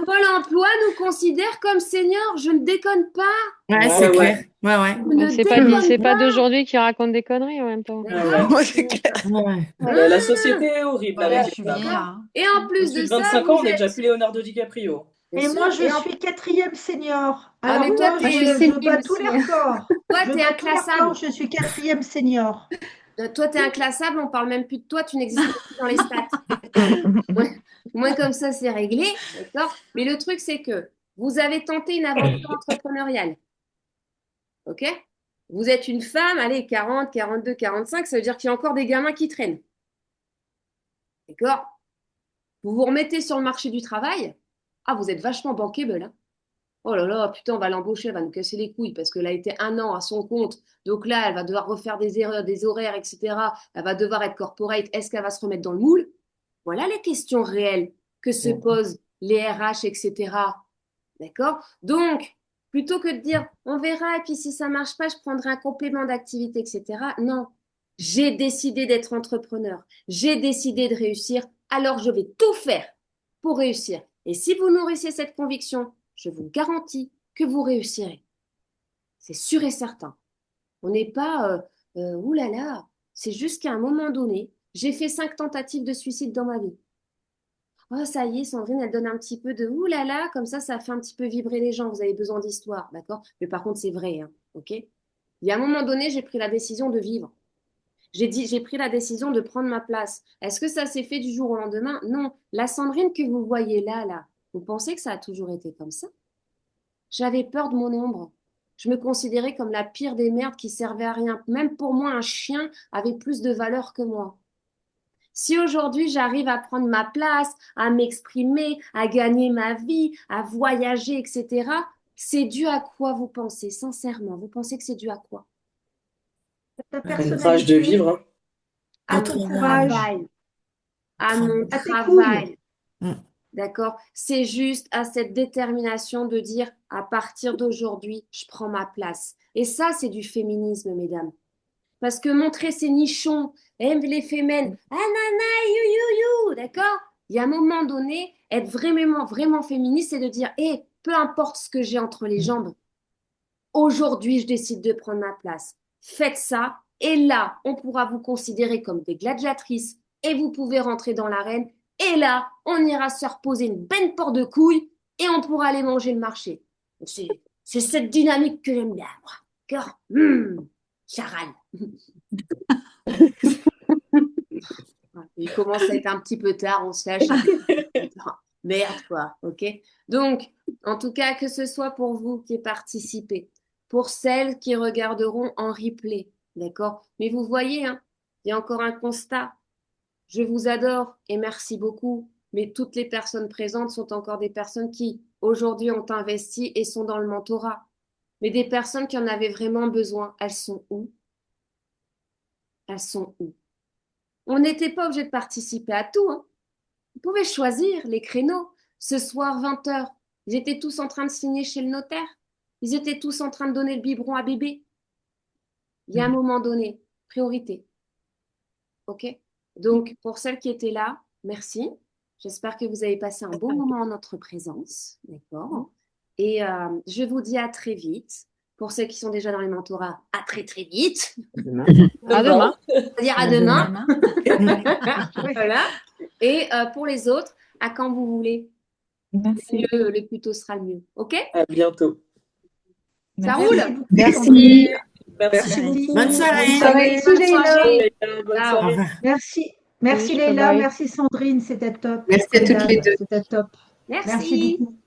Pôle emploi nous considère comme seniors, je ne déconne pas. Ouais, Ouais, c'est ouais. clair. Ouais, ouais. Je ne Donc c'est déconne pas pas. d'aujourd'hui qui raconte des conneries en même temps. Ah D'accord? ouais. Ouais, c'est clair. Ouais. La société est horrible Ouais, avec je les suis femmes. vieille. D'accord? Et en plus Au-dessus de de ça, 25 ans, vous on est déjà êtes... plus Leonardo DiCaprio. Bien Et moi, sûr. je suis quatrième senior. Ah, mais Alors toi, moi, Moi, je suis je bats sénile tous les aussi. records. toi, Je t'es bats tous les inclassable. records. Je suis quatrième senior. Toi, t'es inclassable, on parle même plus de toi, tu n'existes plus dans les stats. Moi, comme ça, c'est réglé, d'accord? Mais le truc, c'est que vous avez tenté une aventure entrepreneuriale, ok? Vous êtes une femme, allez, 40, 42, 45, ça veut dire qu'il y a encore des gamins qui traînent, d'accord? Vous vous remettez sur le marché du travail, ah, vous êtes vachement bankable, hein? Oh là là, putain, on va l'embaucher, elle va nous casser les couilles parce qu'elle a été un an à son compte. Donc là, elle va devoir refaire des erreurs, des horaires, etc. Elle va devoir être corporate. Est-ce qu'elle va se remettre dans le moule? Voilà les questions réelles que se posent les RH, etc. D'accord? Donc, plutôt que de dire on verra et puis si ça marche pas, je prendrai un complément d'activité, etc. Non, j'ai décidé d'être entrepreneur. J'ai décidé de réussir. Alors, je vais tout faire pour réussir. Et si vous nourrissez cette conviction, je vous garantis que vous réussirez. C'est sûr et certain. On n'est pas oulala. C'est juste qu'à un moment donné, j'ai fait 5 tentatives de suicide dans ma vie. Oh, ça y est, Sandrine, elle donne un petit peu de oulala, comme ça fait un petit peu vibrer les gens. Vous avez besoin d'histoire, d'accord? Mais par contre, c'est vrai, hein, ok? Il y a un moment donné, j'ai pris la décision de vivre. J'ai pris la décision de prendre ma place. Est-ce que ça s'est fait du jour au lendemain? Non. La Sandrine que vous voyez là, vous pensez que ça a toujours été comme ça? J'avais peur de mon ombre. Je me considérais comme la pire des merdes qui servait à rien. Même pour moi, un chien avait plus de valeur que moi. Si aujourd'hui j'arrive à prendre ma place, à m'exprimer, à gagner ma vie, à voyager, etc., c'est dû à quoi vous pensez, sincèrement? Vous pensez que c'est dû à quoi? Ta Le courage de personnalité, vivre. Hein. À Au mon travail. travail. À mon à tes couilles. travail. Mm. D'accord? C'est juste à cette détermination de dire à partir d'aujourd'hui, je prends ma place. Et ça, c'est du féminisme, mesdames. Parce que montrer ses nichons, aime les fémènes, ah nana, you, d'accord? Il y a un moment donné, être vraiment, vraiment féministe, c'est de dire, hé, peu importe ce que j'ai entre les jambes, aujourd'hui, je décide de prendre ma place. Faites ça, et là, on pourra vous considérer comme des gladiatrices, et vous pouvez rentrer dans l'arène, et là, on ira se reposer une belle porte de couilles, et on pourra aller manger le marché. C'est cette dynamique que j'aime bien, moi. D'accord? Charal. Il commence à être un petit peu tard, on se lâche. Merde, quoi, ok? Donc, en tout cas, que ce soit pour vous qui participez, pour celles qui regarderont en replay, d'accord? Mais vous voyez, hein, il y a encore un constat. Je vous adore et merci beaucoup, mais toutes les personnes présentes sont encore des personnes qui, aujourd'hui, ont investi et sont dans le mentorat. Mais des personnes qui en avaient vraiment besoin, elles sont où? Elles sont où? On n'était pas obligé de participer à tout, hein. Vous pouvez choisir les créneaux. Ce soir, 20h, ils étaient tous en train de signer chez le notaire. Ils étaient tous en train de donner le biberon à bébé. Il y a un moment donné, priorité. OK? Donc, pour celles qui étaient là, merci. J'espère que vous avez passé un bon moment en notre présence. D'accord? Et je vous dis à très vite. Pour ceux qui sont déjà dans les mentorats, à très très vite. À demain. C'est-à-dire à demain. Voilà. Et pour les autres, à quand vous voulez. Merci. Le plus tôt sera le mieux. OK? À bientôt. Ça Merci. roule? Merci. Merci. Bonne soirée. Bonne soirée. Bonne Merci, soirée. Leïla. Bonne Ciao. Au soirée. revoir. Merci. Merci Oui, Leïla, bye. merci Sandrine, c'était top. Merci à toutes les deux. C'était top. Merci Merci. beaucoup.